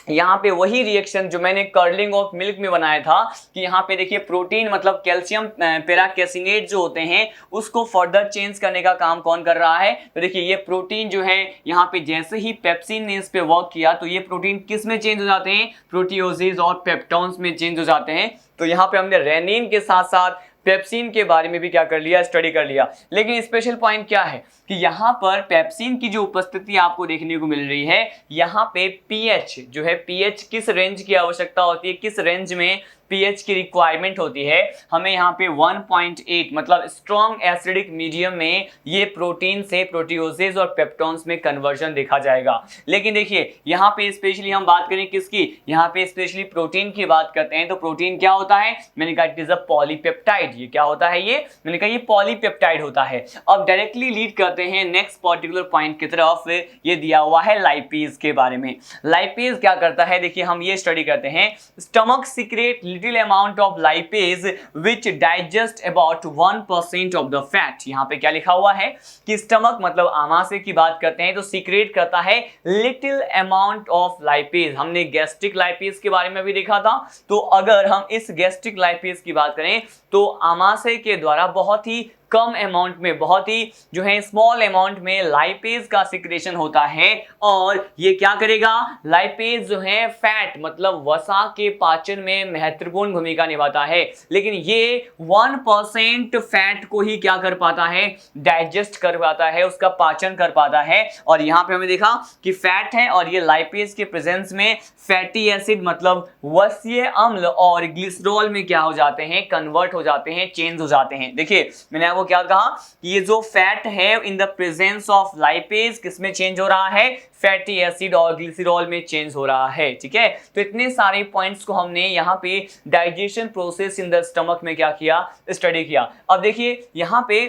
यहाँ पे वही रिएक्शन जो मैंने कर्डलिंग ऑफ मिल्क में बनाया था कि यहाँ पे देखिए प्रोटीन मतलब कैल्शियम पेराकेसिनेट जो होते हैं उसको फर्दर चेंज करने का काम कौन कर रहा है। तो देखिए ये प्रोटीन जो है यहाँ पे जैसे ही पेप्सिन ने इस पे वर्क किया तो ये प्रोटीन किस में चेंज हो जाते हैं, प्रोटीओजेज और पेप्टोन्स में चेंज हो जाते हैं। तो यहाँ पे हमने रेनिन के साथ साथ पेप्सिन के बारे में भी क्या कर लिया, स्टडी कर लिया। लेकिन स्पेशल पॉइंट क्या है कि यहाँ पर पेप्सिन की जो उपस्थिति आपको देखने को मिल रही है, यहाँ पे पीएच जो है, पीएच किस रेंज की आवश्यकता होती है, किस रेंज में पीएच की रिक्वायरमेंट होती है, हमें यहाँ पे 1.8 मतलब स्ट्रॉन्ग एसिडिक मीडियम में ये प्रोटीन से प्रोटीओजेज और पेप्टोन्स में कन्वर्जन देखा जाएगा। लेकिन देखिए यहाँ पे स्पेशली हम बात करें किसकी, यहाँ पे स्पेशली प्रोटीन की बात करते हैं। तो प्रोटीन क्या होता है, मैंने कहा इट इज अ पॉलीपेप्टाइड। ये क्या होता है, ये मैंने कहा ये पॉलीपेप्टाइड होता है। अब डायरेक्टली लीड करते हैं नेक्स्ट पर्टिकुलर पॉइंट की तरफ। ये दिया हुआ है लाइपेज के बारे में। लाइपेज क्या करता है, देखिए हम ये स्टडी करते हैं, stomach secret little amount of lipase which digest about 1% of the fat। यहाँ पे क्या लिखा हुआ है कि स्टमक मतलब आमाशय की बात करते हैं तो सीक्रेट करता है लिटिल अमाउंट ऑफ लाइपेज। हमने गैस्ट्रिक लाइपेज के बारे में भी देखा था। तो अगर हम इस गैस्ट्रिक लाइपेज की बात करें तो आमाशय के द्वारा बहुत ही कम अमाउंट में, बहुत ही जो है स्मॉल अमाउंट में लाइपेज का सिक्रेशन होता है। और ये क्या करेगा, लाइपेज जो है फैट मतलब वसा के पाचन में महत्वपूर्ण भूमिका निभाता है। लेकिन ये 1% फैट को ही क्या कर पाता है, डाइजेस्ट कर पाता है, उसका पाचन कर पाता है। और यहाँ पे हमें देखा कि फैट है और ये लाइपेज के प्रेजेंस में फैटी एसिड मतलब वसीय अम्ल और ग्लिसरॉल में क्या हो जाते हैं, कन्वर्ट हो जाते हैं, चेंज हो जाते हैं। देखिए मैंने आपको क्या कहा कि ये जो फैट है in the presence of lipase किसमें चेंज हो रहा है, फैटी एसिड और ग्लिसरॉल में चेंज हो रहा है। ठीक है, तो इतने सारे पॉइंट्स को हमने यहाँ पे digestion process in the stomach में क्या किया, स्टडी किया। अब देखिए यहाँ पे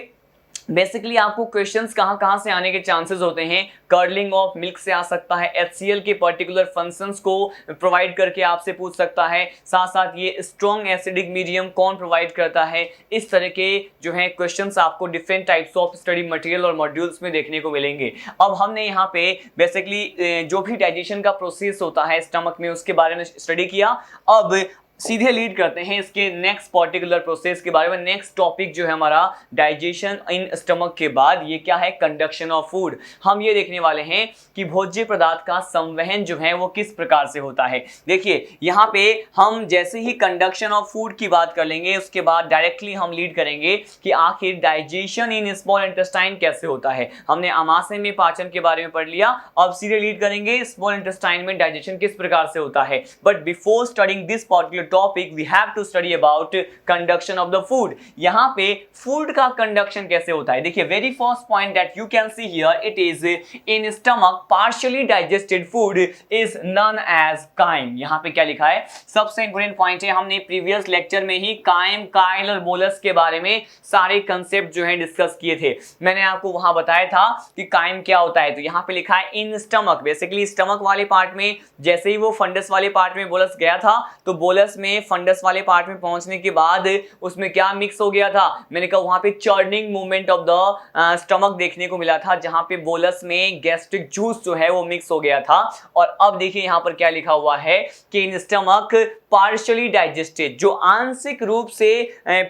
बेसिकली आपको क्वेश्चंस कहाँ से आने के चांसेस होते हैं, कर्डलिंग ऑफ मिल्क से आ सकता है, HCl के पर्टिकुलर फंक्शंस को प्रोवाइड करके आपसे पूछ सकता है, साथ साथ ये स्ट्रॉन्ग एसिडिक मीडियम कौन प्रोवाइड करता है। इस तरह के जो है क्वेश्चंस आपको different types of study material और मॉड्यूल्स में देखने को मिलेंगे। अब हमने यहाँ पे बेसिकली जो भी डाइजेशन का प्रोसेस होता है स्टमक में उसके बारे में स्टडी किया। अब सीधे लीड करते हैं इसके नेक्स्ट पर्टिकुलर प्रोसेस के बारे में। नेक्स्ट टॉपिक जो है हमारा डाइजेशन इन स्टमक के बाद ये क्या है, कंडक्शन ऑफ फूड। हम ये देखने वाले हैं कि भोज्य पदार्थ का संवहन जो है वो किस प्रकार से होता है। देखिए यहाँ पे हम जैसे ही कंडक्शन ऑफ फूड की बात कर लेंगे उसके बाद डायरेक्टली हम लीड करेंगे कि आखिर डाइजेशन इन स्मॉल इंटेस्टाइन कैसे होता है। हमने आमाशय में पाचन के बारे में पढ़ लिया, अब सीधे लीड करेंगे स्मॉल इंटेस्टाइन में डाइजेशन किस प्रकार से होता है। But before studying this particular topic we have to study about conduction of the food. यहाँ पे फूड का कंडक्शन कैसे होता है, देखिए very first point that you can see here, it is in stomach partially digested food is known as chyme. यहाँ पे क्या लिखा है, सबसे इंपोर्टेंट पॉइंट है, हमने प्रीवियस लेक्चर में ही काइम, काइल और बोलस के बारे में सारे कंसेप्ट जो है डिस्कस किए थे। मैंने आपको वहां बताया था कि काइम क्या होता है, तो यहाँ पे लिखा है इन स्टमक, बेसिकली स्टमक वाले पार्ट में, जैसे ही वो फंडस वाले पार्ट में बोलस गया था तो बोलस में फंडस वाले पार्ट में पहुंचने के बाद उसमें क्या मिक्स हो गया था, मैंने कहा वहां पे churning movement of the stomach देखने को मिला था, जहां पे बोलस में गैस्ट्रिक जूस जो है वो मिक्स हो गया था। और अब देखिए यहाँ पर क्या लिखा हुआ है कि इन स्टमक पार्शियली डाइजेस्टेड, जो आंशिक रूप से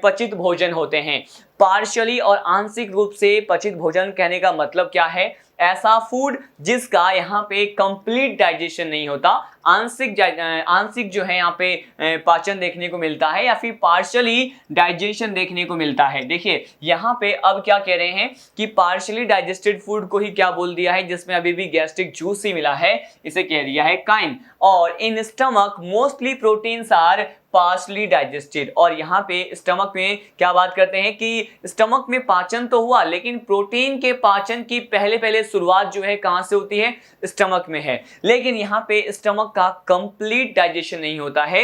पचित भोजन होते हैं। पार्शियली और आंशिक रूप से पचित भोजन कहने का मतलब क्या है, ऐसा फूड जिसका यहाँ पे कंप्लीट डाइजेशन नहीं होता, आंशिक जो है यहाँ पे पाचन देखने को मिलता है या फिर पार्शियली डाइजेशन देखने को मिलता है। देखिए यहाँ पे अब क्या कह रहे हैं कि पार्शियली डाइजेस्टेड फूड को ही क्या बोल दिया है, जिसमें अभी भी गैस्ट्रिक जूस ही मिला है, इसे कह दिया है काइम। और in stomach mostly proteins are partially digested, और यहाँ पे स्टमक में क्या बात करते हैं कि स्टमक में पाचन तो हुआ, लेकिन प्रोटीन के पाचन की पहले शुरुआत जो है कहां से होती है, स्टमक में है। लेकिन यहाँ पे स्टमक का कंप्लीट डाइजेशन नहीं होता है।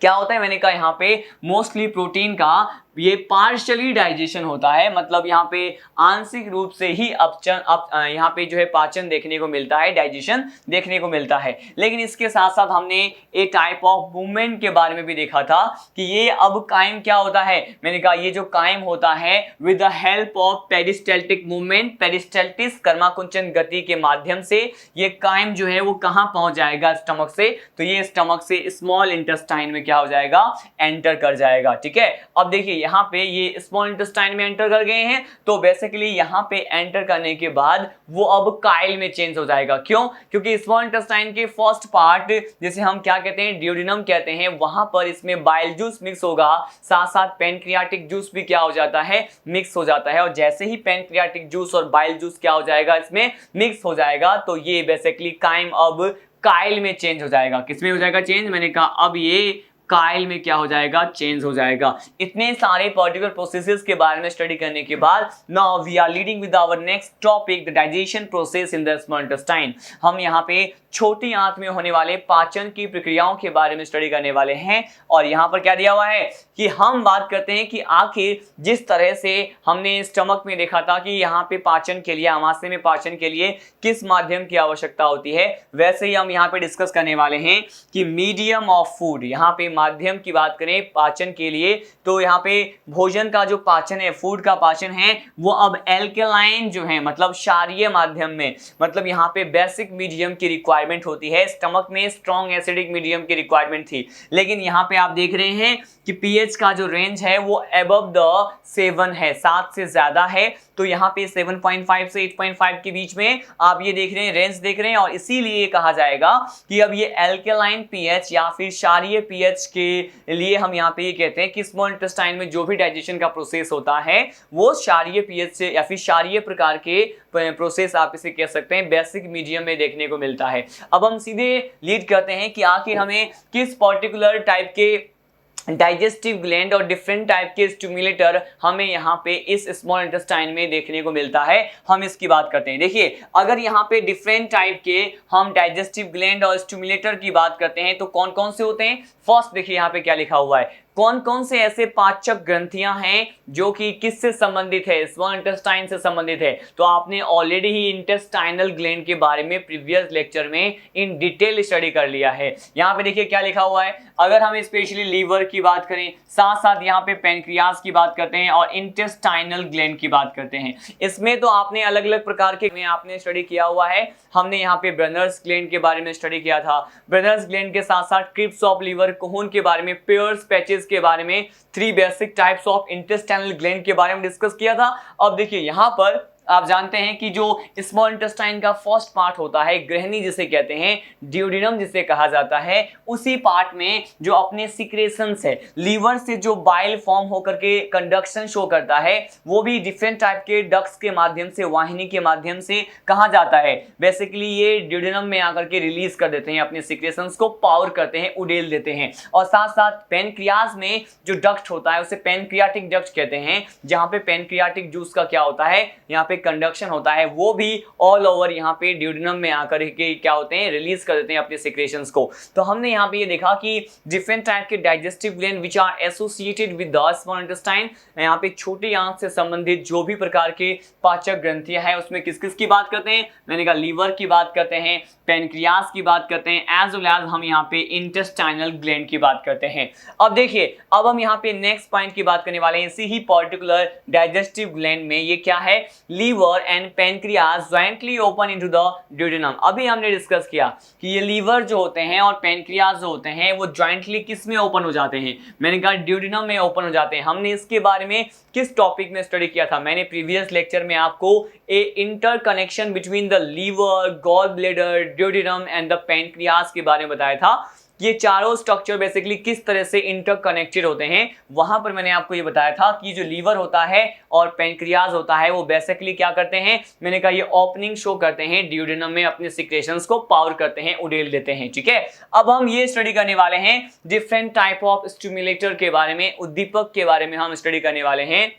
क्या होता है, मैंने कहा यहाँ पे मोस्टली प्रोटीन का ये पार्शियली डाइजेशन होता है, मतलब यहाँ पे आंशिक रूप से ही यहाँ पे जो है पाचन देखने को मिलता है, डाइजेशन देखने को मिलता है। लेकिन इसके साथ साथ हमने ए टाइप ऑफ मूवमेंट के बारे में भी देखा था कि ये अब काइम क्या होता है, मैंने कहा ये जो काइम होता है with the help of peristaltic movement, peristalsis कर्माकुंचन गति के माध्यम से ये काइम जो है वो कहाँ पहुंच जाएगा, स्टमक से, तो ये स्टमक से स्मॉल इंटेस्टाइन में क्या हो जाएगा, एंटर कर जाएगा। ठीक है, अब देखिए यहाँ पे ये स्मॉल इंटेस्टाइन में एंटर कर गए हैं, तो बेसिकली यहाँ पे एंटर करने के बाद वो अब काइल में चेंज हो जाएगा। क्यों, क्योंकि स्मॉल इंटेस्टाइन के फर्स्ट पार्ट जिसे हम क्या कहते हैं, ड्यूडेनम कहते हैं, वहां पर इसमें बाइल जूस मिक्स होगा, साथ साथ पैनक्रियाटिक जूस भी क्या हो जाता है, मिक्स हो जाता है। और जैसे ही पैनक्रियाटिक जूस और बाइल जूस क्या हो जाएगा, इसमें मिक्स हो जाएगा, तो ये बेसिकली काइम अब काइल में चेंज हो जाएगा। किसमें हो जाएगा चेंज, मैंने कहा अब ये काइल में क्या हो जाएगा, चेंज हो जाएगा। इतने सारे पर्टिकुलर प्रोसेसेस के बारे में स्टडी करने के बाद now we are leading with our next topic, the digestion process in the small intestine. हम यहाँ पे छोटी आंत में होने वाले पाचन की प्रक्रियाओं के बारे में स्टडी करने वाले हैं। और यहाँ पर क्या दिया हुआ है कि हम बात करते हैं कि आखिर जिस तरह से हमने स्टमक में देखा था कि यहाँ पे पाचन के लिए, आमाशय में पाचन के लिए किस माध्यम की आवश्यकता होती है, वैसे ही हम यहाँ पे डिस्कस करने वाले हैं कि मीडियम ऑफ फूड, यहाँ पे माध्यम की बात करें पाचन के लिए, तो यहाँ पे भोजन का जो पाचन है, फूड का पाचन है, वो अब एल्केलाइन जो है, मतलब क्षारीय माध्यम में, मतलब यहाँ पे बेसिक मीडियम की रिक्वायरमेंट होती है। स्टमक में स्ट्रॉन्ग एसिडिक मीडियम की रिक्वायरमेंट थी, लेकिन यहाँ पे आप देख रहे हैं कि पीएच का जो रेंज है वो अबव द 7 है, 7 से ज्यादा है, तो यहाँ पे 7.5 से 8.5 के बीच में आप ये देख रहे हैं, रेंज देख रहे हैं। और इसीलिए कहा जाएगा कि अब ये एल्केलाइन पीएच या फिर क्षारीय पीएच के लिए हम यहाँ पे ये कहते हैं कि स्मॉल इंटेस्टाइन में जो भी डाइजेशन का प्रोसेस होता है वो क्षारीय पीएच से या फिर क्षारीय प्रकार के प्रोसेस आप इसे कह सकते हैं, बेसिक मीडियम में देखने को मिलता है। अब हम सीधे लीड करते हैं कि आखिर हमें किस पर्टिकुलर टाइप के डाइजेस्टिव ग्लैंड और डिफरेंट टाइप के स्टिमुलेटर हमें यहाँ पे इस स्मॉल इंटेस्टाइन में देखने को मिलता है, हम इसकी बात करते हैं। देखिए अगर यहाँ पे डिफरेंट टाइप के हम डाइजेस्टिव ग्लैंड और स्टिमुलेटर की बात करते हैं तो कौन कौन से होते हैं, फर्स्ट देखिए यहाँ पे क्या लिखा हुआ है, कौन कौन से ऐसे पाचक ग्रंथियां हैं जो कि किससे संबंधित है, स्मॉल इंटेस्टाइन से संबंधित है। तो आपने ऑलरेडी ही इंटेस्टाइनल ग्लैंड के बारे में प्रीवियस लेक्चर में इन डिटेल स्टडी कर लिया है। यहाँ पे देखिए क्या लिखा हुआ है, अगर हम स्पेशली लीवर की बात करें, साथ साथ यहाँ पे पेनक्रियास की बात करते हैं और इंटेस्टाइनल ग्लैंड की बात करते हैं। इसमें तो आपने अलग अलग प्रकार के में आपने स्टडी किया हुआ है। हमने यहाँ पे ब्रनर्स ग्लैंड के बारे में स्टडी किया था, ब्रनर्स ग्लैंड के साथ साथ क्रिप्स ऑफ लीवर, कोहन के बारे में, पेयर्स पैचेस के बारे में, 3 basic types of intestinal gland के बारे में डिस्कस किया था। अब देखिए यहाँ पर आप जानते हैं कि जो स्मॉल इंटेस्टाइन का फर्स्ट पार्ट होता है, गृहिणी जिसे कहते हैं, ड्यूडेनम जिसे कहा जाता है, उसी पार्ट में जो अपने सिक्रेशंस है, लीवर से जो बाइल फॉर्म होकर के कंडक्शन शो करता है, वो भी डिफरेंट टाइप के डक्ट्स के माध्यम से, वाहिनी के माध्यम से कहा जाता है। बेसिकली ये ड्यूडेनम में आकर के रिलीज कर देते हैं, अपने सिक्रेशंस को पावर करते हैं, उड़ेल देते हैं। और साथ साथ पेनक्रियाज में जो डक्ट होता है उसे पेनक्रियाटिक डक्ट कहते हैं, जहां पे पेनक्रियाटिक जूस का क्या होता है, यहाँ पे कंडक्शन होता है, वो भी ऑल ओवर यहाँ पे ड्यूडेनम में आकर के क्या होते हैं, रिलीज कर देते हैं अपने सिक्रेशंस को। तो हमने यहाँ पे ये देखा कि डिफरेंट टाइप के digestive gland which are associated with the small intestine, यहाँ पे छोटी आंत से संबंधित जो भी प्रकार के पाचक ग्रंथियां हैं उसमें किस किस की बात करते हैं, मैंने कहा लीवर की बात करते हैं, पेनक्रियास की बात करते हैं, एज वेल एज हम यहाँ पे इंटेस्टाइनल ग्लैंड की बात करते हैं। अब देखिए, अब हम यहाँ पे नेक्स्ट पॉइंट की बात करने वाले हैं, इसी ही पर्टिकुलर डाइजेस्टिव ग्लैंड में। ये क्या है, liver and pancreas jointly open into the duodenum. अभी हमने डिस्कस किया कि ये लीवर जो होते हैं और पेनक्रियास जो होते हैं वो जॉइंटली किस में ओपन हो जाते हैं, मैंने कहा ड्यूडेनम में ओपन हो जाते हैं। हमने इसके बारे में किस टॉपिक में स्टडी किया था, मैंने प्रीवियस लेक्चर में आपको a interconnection between the liver, gall bladder, duodenum and the pancreas के बारे में बताया था। ये चारों स्ट्रक्चर बेसिकली किस तरह से इंटरकनेक्टेड होते हैं, वहां पर मैंने आपको ये बताया था कि जो लीवर होता है और पेनक्रियाज होता है वो बेसिकली क्या करते हैं, मैंने कहा ये ओपनिंग शो करते हैं ड्यूडेनम में, अपने सिक्रेशंस को पावर करते हैं, उड़ेल देते हैं। ठीक है, अब हम ये स्टडी करने वाले हैं डिफरेंट टाइप ऑफ स्टिमुलेटर के बारे में, उद्दीपक के बारे में हम स्टडी करने वाले हैं।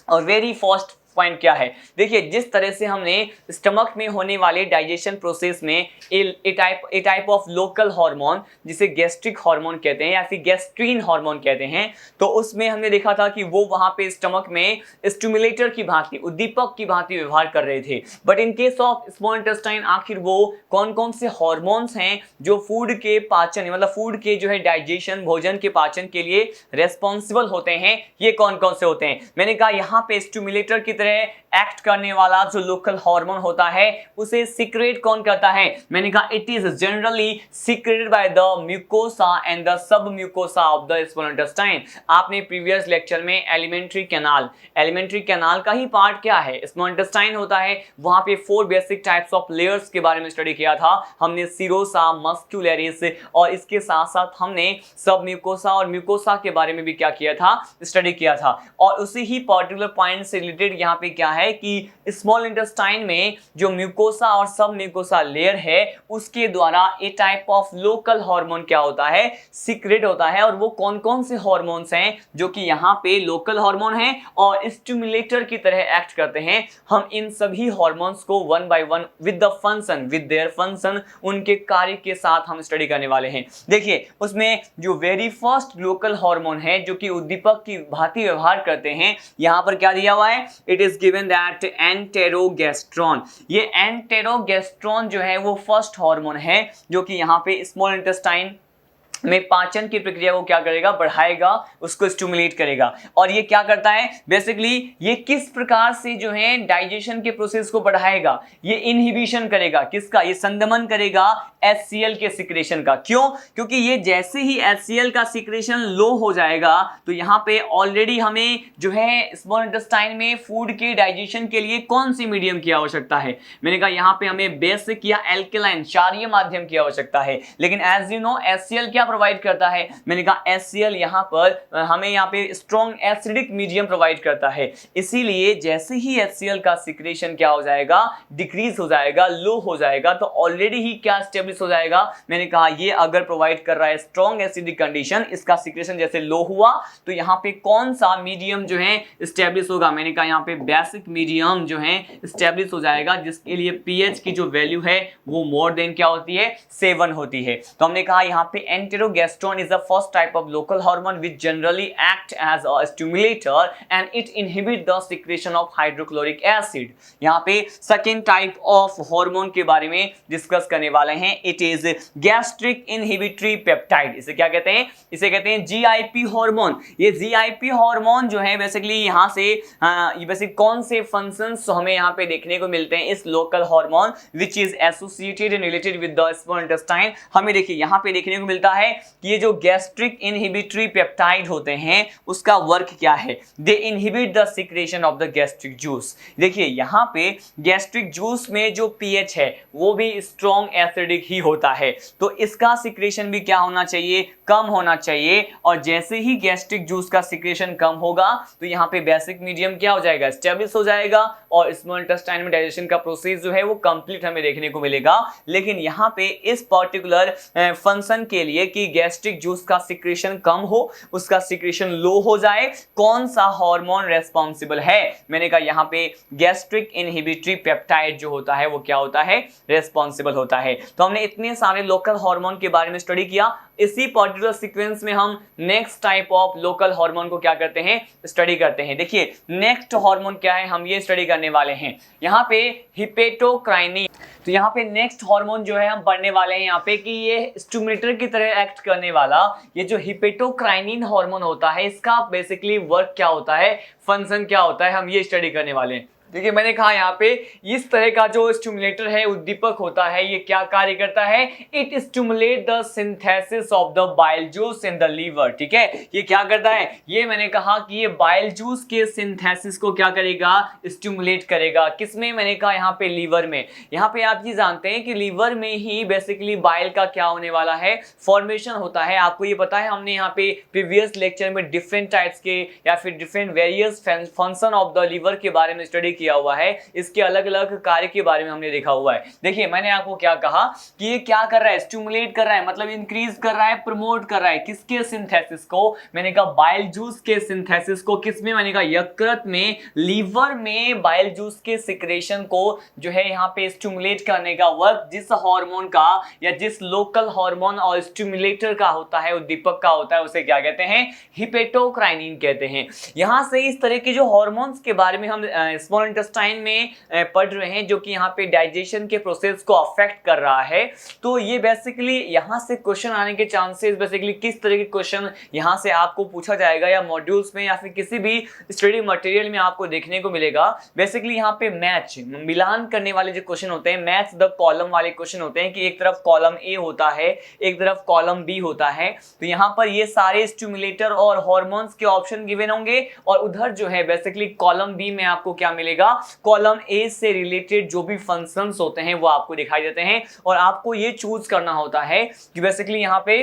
और वेरी फर्स्ट पॉइंट क्या है, देखिए जिस तरह से हमने स्टमक में होने वाले डाइजेशन प्रोसेस में ए टाइप ऑफ लोकल हार्मोन जिसे गैस्ट्रिक हार्मोन कहते हैं या फिर गैस्ट्रीन हार्मोन कहते हैं, तो उसमें हमने देखा था कि वो वहां पे स्टमक में स्टिमुलेटर की भांति, उद्दीपक की भांति व्यवहार कर रहे थे। But in case of small intestine आखिर वो कौन कौन से हार्मोन्स हैं जो फूड के पाचन, मतलब फूड के जो है डाइजेशन, भोजन के पाचन के लिए रेस्पॉन्सिबल होते हैं, ये कौन कौन से होते हैं। मैंने कहा यहाँ पे स्टिमुलेटर की एक्ट करने वाला जो लोकल हार्मोन होता है उसे सीक्रेट कौन करता है, मैंने कहा it is generally secreted by the mucosa and the sub mucosa of the small intestine. आपने प्रीवियस लेक्चर में एलिमेंट्री कैनाल का ही पार्ट क्या है, स्मॉल इंटेस्टाइन होता है, वहां पे 4 बेसिक टाइप्स ऑफ लेयर्स के बारे में स्टडी किया था हमने, सीरोसा, मस्क्यूलरिस, और इसके साथ साथ हमने सब म्यूकोसा और म्यूकोसा के बारे में भी क्या किया था, स्टडी किया था। और उसी ही पर्टिकुलर पॉइंट से रिलेटेड यहाँ पे क्या है कि स्मॉल इंटेस्टाइन में जो म्यूकोसा और सब म्यूकोसा लेयर है उसके द्वारा ए टाइप ऑफ लोकल हार्मोन क्या होता है, सीक्रेट होता है। और वो कौन कौन से हार्मोन्स हैं जो कि यहाँ पे लोकल हार्मोन हैं और स्टिमुलेटर की तरह एक्ट करते हैं, हम इन सभी हार्मोन्स को one by one with their function, उनके कार्य के साथ हम स्टडी करने वाले हैं। देखिए उसमें जो वेरी फर्स्ट लोकल हार्मोन है जो कि उद्दीपक की भांति व्यवहार करते हैं, यहाँ पर क्या दिया हुआ है, इट इज गिवन दैट एंटेरोगेस्ट्रॉन। ये एंटेरोगेस्ट्रॉन जो है वो फर्स्ट हार्मोन है जो कि यहाँ पे स्मॉल इंटेस्टाइन में पाचन की प्रक्रिया को क्या करेगा, बढ़ाएगा, उसको स्टिमुलेट करेगा। और ये क्या करता है, बेसिकली ये किस प्रकार से जो है डाइजेशन के प्रोसेस को बढ़ाएगा, ये इनहिबिशन करेगा, किसका, ये संदमन करेगा HCl के सिक्रेशन का। क्यों, क्योंकि ये जैसे ही HCl का सिक्रेशन लो हो जाएगा तो यहाँ पे ऑलरेडी हमें जो है स्मॉल इंटेस्टाइन में फूड के डाइजेशन के लिए कौन सी मीडियम की आवश्यकता है, मैंने कहा यहाँ पे हमें बेसिक या एल्केलाइन क्षारीय माध्यम की आवश्यकता है। लेकिन एज यू नो HCl क्या प्रोवाइड करता है, मैंने कहा HCl यहाँ पर हमें यहाँ पे स्ट्रॉन्ग एसिडिक मीडियम प्रोवाइड करता है। इसीलिए जैसे ही HCl का सिक्रेशन क्या हो जाएगा, डिक्रीज हो जाएगा, लो हो जाएगा, तो ऑलरेडी ही क्या स्टेब्लिश हो जाएगा, मैंने कहा ये अगर प्रोवाइड कर रहा है स्ट्रॉन्ग एसिडिक कंडीशन, इसका सिक्रेशन जैसे लो हुआ तो यहाँ पे कौन सा मीडियम जो है स्टेब्लिश होगा, मैंने कहा यहाँ पे बेसिक मीडियम जो है स्टेब्लिश हो जाएगा, जिसके लिए pH की जो वैल्यू है वो मोर देन क्या होती है, 7 होती है। तो हमने कहा यहाँ पे एंटेरोगेस्ट्रोन is the first type of local hormone which generally act as a stimulator and it inhibit the secretion of hydrochloric acid। यहाँ पे सेकेंड टाइप ऑफ हार्मोन के बारे में डिस्कस करने वाले हैं, it is gastric inhibitory peptide. इसे क्या कहते हैं, इसे कहते हैं GIP हार्मोन। ये GIP हार्मोन जो है बेसिकली यहाँ से ये बेसिक कौन से फंक्शंस हमें यहाँ पे देखने को मिलते हैं इस local hormone which is associated and related with the small intestine. हमें देखिए यहाँ पे देखने को मिलता है कि ये जो गैस्ट्रिक इनहिबिटरी पेप्टाइड होते हैं उसका वर्क क्या है। They inhibit the secretion of the gastric juice. देखिए यहाँ पे गैस्ट्रिक जूस में जो पीएच है वो भी स्ट्रॉन्ग एसिडिक ही होता है, तो इसका सिक्रेशन भी क्या होना चाहिए, कम होना चाहिए। और जैसे ही गैस्ट्रिक जूस का सिक्रेशन कम होगा तो यहाँ पे बेसिक मीडियम क्या हो जाएगा, स्टेब्लिश हो जाएगा और स्मॉल इंटेस्टाइन में डाइजेशन का प्रोसेस जो है वो कंप्लीट हमें देखने को मिलेगा। लेकिन यहाँ पे इस पर्टिकुलर फंक्शन के लिए कि गैस्ट्रिक जूस का सिक्रेशन कम हो, उसका सिक्रेशन लो हो जाए, कौन सा हार्मोन रेस्पॉन्सिबल है, मैंने कहा यहाँ पे गैस्ट्रिक इनहिबिटरी पेप्टाइड जो होता है वो क्या होता है, रेस्पॉन्सिबल होता है। तो हमने इतने सारे लोकल हार्मोन के बारे में स्टडी किया। इसी पर्टिकुलर सीक्वेंस में हम next type of local hormone को क्या करते हैं, स्टडी करते हैं। देखिए नेक्स्ट हार्मोन क्या है, हम ये स्टडी करने वाले हैं यहाँ पे हिपेटोक्राइनिन। तो यहाँ पे नेक्स्ट हार्मोन जो है हम पढ़ने वाले हैं यहाँ पे कि ये स्टिमुलेटर की तरह एक्ट करने वाला ये जो हिपेटोक्राइनिन हार्मोन होता है इसका बेसिकली वर्क क्या होता है, फंक्शन क्या होता है, हम ये स्टडी करने वाले हैं। देखिए मैंने कहा यहाँ पे इस तरह का जो स्टिमुलेटर है, उद्दीपक होता है, ये क्या कार्य करता है, it stimulate the synthesis of the bile juice in the liver. ठीक है, ये क्या करता है, ये मैंने कहा कि ये बाइल जूस के सिंथेसिस को क्या करेगा, स्टिमुलेट करेगा। किसमें, मैंने कहा यहाँ पे लीवर में। यहाँ पे आप ये जानते हैं कि लीवर में ही बेसिकली बाइल का क्या होने वाला है, फॉर्मेशन होता है। आपको ये पता है, हमने यहाँ पे प्रीवियस लेक्चर में डिफरेंट टाइप्स के या फिर different various function of the liver के बारे में स्टडी किया हुआ है, इसके अलग अलग कार्य के बारे में हमने देखा हुआ है। देखिए मैंने आपको क्या कहा कि ये क्या कर रहा है, स्टिमुलेट कर रहा है, मतलब इंक्रीज कर रहा है, प्रमोट कर रहा है किसके सिंथेसिस को, मैंने कहा बाइल जूस के सिंथेसिस को। किसमें, मैंने कहा यकृत में, लीवर में बाइल जूस के सिक्रेशन को जो है यहाँ पे स्टिमुलेट करने का वर्क जिस हार्मोन का या जिस लोकल हार्मोन और स्टिमुलेटर का होता है, उद्दीपक का होता है, उसे क्या कहते हैं, हिपेटोक्राइनिन कहते हैं। यहां से इस तरह के जो हार्मोन्स के बारे में हम स्मॉल इंटेस्टाइन में पढ़ रहे हैं जो कि यहाँ पे डाइजेशन के प्रोसेस को अफेक्ट कर रहा है, तो ये बेसिकली यहाँ से क्वेश्चन आने के चांसेस, बेसिकली किस तरह के क्वेश्चन यहाँ से आपको पूछा जाएगा या मॉड्यूल्स में या फिर किसी भी स्टडी मटेरियल में आपको देखने को मिलेगा। बेसिकली यहाँ पे मैच, मिलान करने वाले जो क्वेश्चन होते हैं, मैच द कॉलम वाले क्वेश्चन होते हैं कि एक तरफ कॉलम ए होता है, एक तरफ कॉलम बी होता है। तो यहाँ पर ये सारे स्टिमुलेटर और हार्मोन्स के ऑप्शन गिवन होंगे और उधर जो है बेसिकली कॉलम बी में आपको क्या मिलेगा, कॉलम ए से रिलेटेड जो भी फंक्शंस होते हैं वो आपको दिखाई देते हैं और आपको ये चूज करना होता है कि बेसिकली यहाँ पे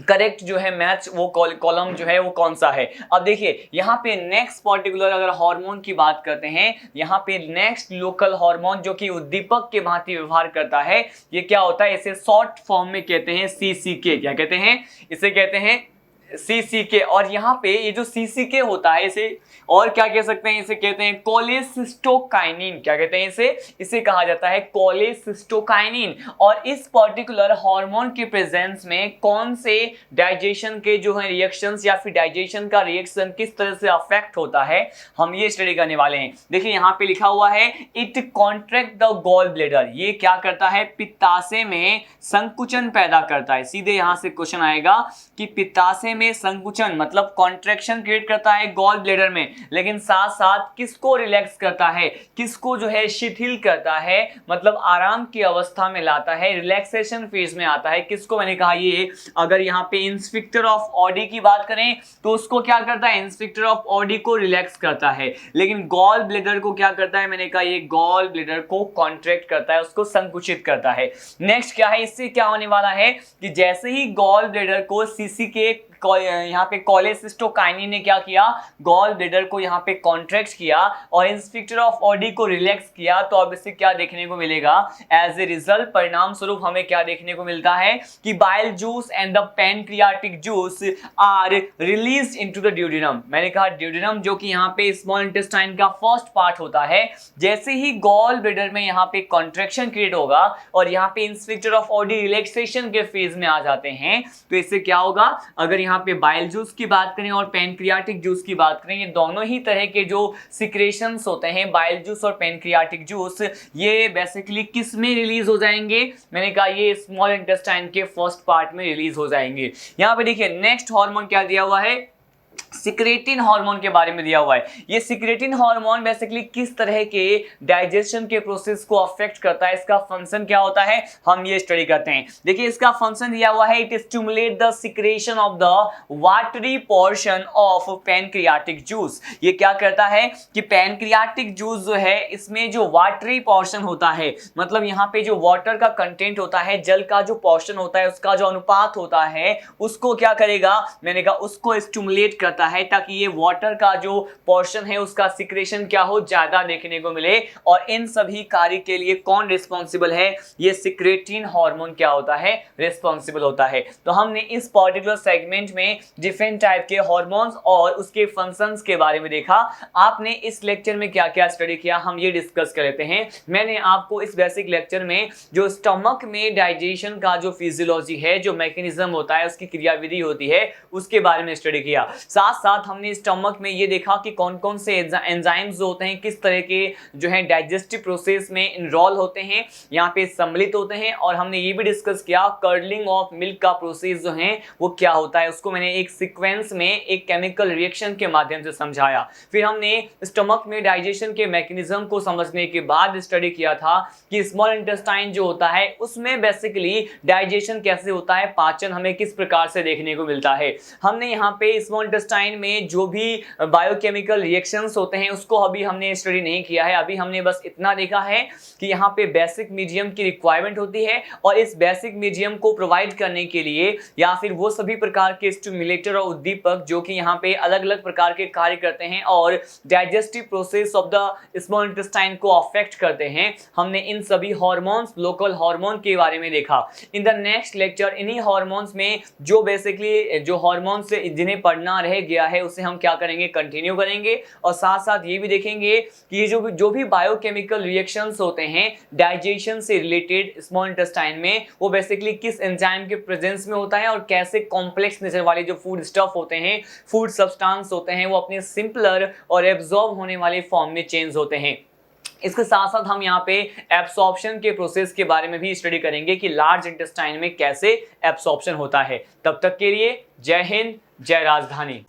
करेक्ट जो है मैच वो कॉलम जो है वो कौन सा है। अब देखिए यहाँ पे नेक्स्ट पर्टिकुलर अगर हार्मोन की बात करते हैं, यहाँ पे नेक्स्ट लोकल हार्मोन जो कि उद्दीपक के भांति व्यवहार करता है, ये क्या होता है, इसे शॉर्ट फॉर्म में कहते हैं सीसीके। क्या कहते हैं, इसे कहते हैं सीसीके। और यहाँ पे ये जो सीसीके होता है इसे और क्या कह सकते हैं, इसे कहते हैं कोलेसिस्टोकाइनिन। क्या कहते हैं इसे कहा जाता है कोलेसिस्टोकाइनिन। और इस पर्टिकुलर हार्मोन के प्रेजेंस में कौन से डाइजेशन के जो है रिएक्शंस या फिर डाइजेशन का रिएक्शन किस तरह से अफेक्ट होता है, हम ये स्टडी करने वाले हैं। देखिए यहाँ पे लिखा हुआ है it contract the gall bladder. ये क्या करता है, पित्ताशय में संकुचन पैदा करता है। सीधे यहाँ से क्वेश्चन आएगा कि पित्ताशय में संकुचन मतलब कॉन्ट्रैक्शन क्रिएट करता है गॉल ब्लैडर में, लेकिन साथ साथ किसको रिलैक्स करता है, किसको जो है शिथिल करता है, मतलब आराम की अवस्था में लाता है, रिलैक्सेशन फेज में आता है। किसको, मैंने कहा ये अगर यहाँ पे इंस्पेक्टर ऑफ ऑडी की बात करें तो उसको क्या करता है, इंस्पेक्टर ऑफ ऑडी को रिलैक्स करता है, लेकिन गॉल ब्लैडर को क्या करता है, मैंने कहा ये गॉल ब्लैडर को कॉन्ट्रैक्ट करता है, उसको संकुचित करता है। नेक्स्ट क्या है, इससे क्या होने वाला है कि जैसे ही गॉल ब्लैडर को सीसी के यहाँ पे कोलेसिस्टोकाइनिन ने क्या किया, गॉल ब्लैडर को यहाँ पे कॉन्ट्रैक्ट किया और इंस्पेक्टर ऑफ ऑडी को रिलैक्स किया, तो अब इससे क्या देखने को मिलेगा, एज ए रिजल्ट परिणाम स्वरूप हमें क्या देखने को मिलता है कि bile juice and the pancreatic juice are released into the duodenum. मैंने कहा ड्यूडेनम जो कि यहाँ पे स्मॉल इंटेस्टाइन का फर्स्ट पार्ट होता है, जैसे ही गॉल ब्लैडर में यहाँ पे कॉन्ट्रैक्शन क्रिएट होगा और यहाँ पे इंस्पेक्टर ऑफ ऑडी रिलैक्सेशन के फेज में आ जाते हैं, तो इससे क्या होगा, अगर यहाँ पे बाइल जूस की बात करें और पैनक्रियाटिक जूस की बात करें, ये दोनों ही तरह के जो सिक्रेशंस होते हैं बाइल जूस और पैनक्रियाटिक जूस, ये बेसिकली किस में रिलीज हो जाएंगे, मैंने कहा ये स्मॉल इंटेस्टाइन के फर्स्ट पार्ट में रिलीज हो जाएंगे। यहाँ पे देखिए नेक्स्ट हार्मोन क्या दिया हुआ है, सिक्रेटिन हार्मोन के बारे में दिया हुआ है। ये सिक्रेटिन हार्मोन बेसिकली किस तरह के डाइजेशन के प्रोसेस को अफेक्ट करता है, इसका फंक्शन क्या होता है, हम ये स्टडी करते हैं। देखिए इसका फंक्शन दिया हुआ है, it stimulate the secretion of the watery portion of pancreatic juice. ये क्या करता है कि पैनक्रियाटिक जूस जो है इसमें जो वाटरी पोर्शन होता है, मतलब यहाँ पे जो वाटर का कंटेंट होता है, जल का जो पोर्शन होता है, उसका जो अनुपात होता है, उसको क्या करेगा, मैंने कहा उसको स्टिमुलेट करता है ताकि ये वाटर का जो पोर्शन है उसका सिक्रेशन क्या हो, ज्यादा देखने को मिले। और इन सभी कार्य के लिए कौन रिस्पॉन्सिबल है, ये सिक्रेटिन हार्मोन क्या होता है, रिस्पॉन्सिबल होता है। तो हमने इस पर्टिकुलर सेगमेंट में डिफरेंट टाइप के हार्मोन्स और उसके फंक्शंस के बारे में देखा। आपने इस लेक्चर में क्या क्या स्टडी किया, हम ये डिस्कस कर लेते हैं। मैंने आपको इस बेसिक लेक्चर में जो स्टमक में डाइजेशन का जो फिजियोलॉजी है, जो मैकेनिज्म होता है, उसकी क्रियाविधि होती है, उसके बारे में स्टडी किया। साथ साथ हमने स्टमक में ये देखा कि कौन कौन से एंजाइम्स होते हैं, किस तरह के जो है डाइजेस्टिव प्रोसेस में इनरोल होते हैं, यहाँ पे सम्मिलित होते हैं। और हमने ये भी डिस्कस किया कर्डलिंग ऑफ मिल्क का प्रोसेस जो है वो क्या होता है, उसको मैंने एक सीक्वेंस में एक केमिकल रिएक्शन के माध्यम से समझाया। फिर हमने स्टमक में डाइजेशन के मैकेनिज्म को समझने के बाद स्टडी किया था कि स्मॉल इंटेस्टाइन जो होता है उसमें बेसिकली डाइजेशन कैसे होता है, पाचन हमें किस प्रकार से देखने को मिलता है। हमने यहाँ पे स्मॉल इंटेस्टाइन में जो भी बायोकेमिकल रिएक्शंस होते हैं उसको अभी हमने स्टडी नहीं किया है। अभी हमने बस इतना देखा है कि यहाँ पे बेसिक मीडियम की रिक्वायरमेंट होती है और इस बेसिक मीडियम को प्रोवाइड करने के लिए या फिर वो सभी प्रकार के स्टिमुलेटर और उद्दीपक जो कि यहाँ पे अलग अलग प्रकार के कार्य करते हैं और digestive process of the small intestine को अफेक्ट करते हैं, हमने इन सभी हार्मोन्स, लोकल हार्मोन के बारे में देखा। इन द नेक्स्ट लेक्चर इन्हीं हार्मोन्स में जो बेसिकली जो हार्मोन्स जिन्हें पढ़ना रह गया है उसे हम क्या करेंगे, कंटिन्यू करेंगे। और साथ साथ ये भी देखेंगे कि ये जो भी बायोकेमिकल रिएक्शंस होते हैं डाइजेशन से रिलेटेड स्मॉल इंटेस्टाइन में, वो बेसिकली किस एंजाइम के प्रेजेंस में होता है और कैसे कॉम्प्लेक्स नेचर वाले जो फूड स्टफ होते हैं, फूड सब्सटेंस होते हैं, वो अपने सिंपलर और एब्जॉर्ब होने वाले फॉर्म में चेंज होते हैं। इसके साथ साथ हम यहाँ पे एब्सॉर्प्शन के प्रोसेस के बारे में भी स्टडी करेंगे कि लार्ज इंटेस्टाइन में कैसे एब्सॉर्प्शन होता है। तब तक के लिए जय हिंद, जय राजधानी।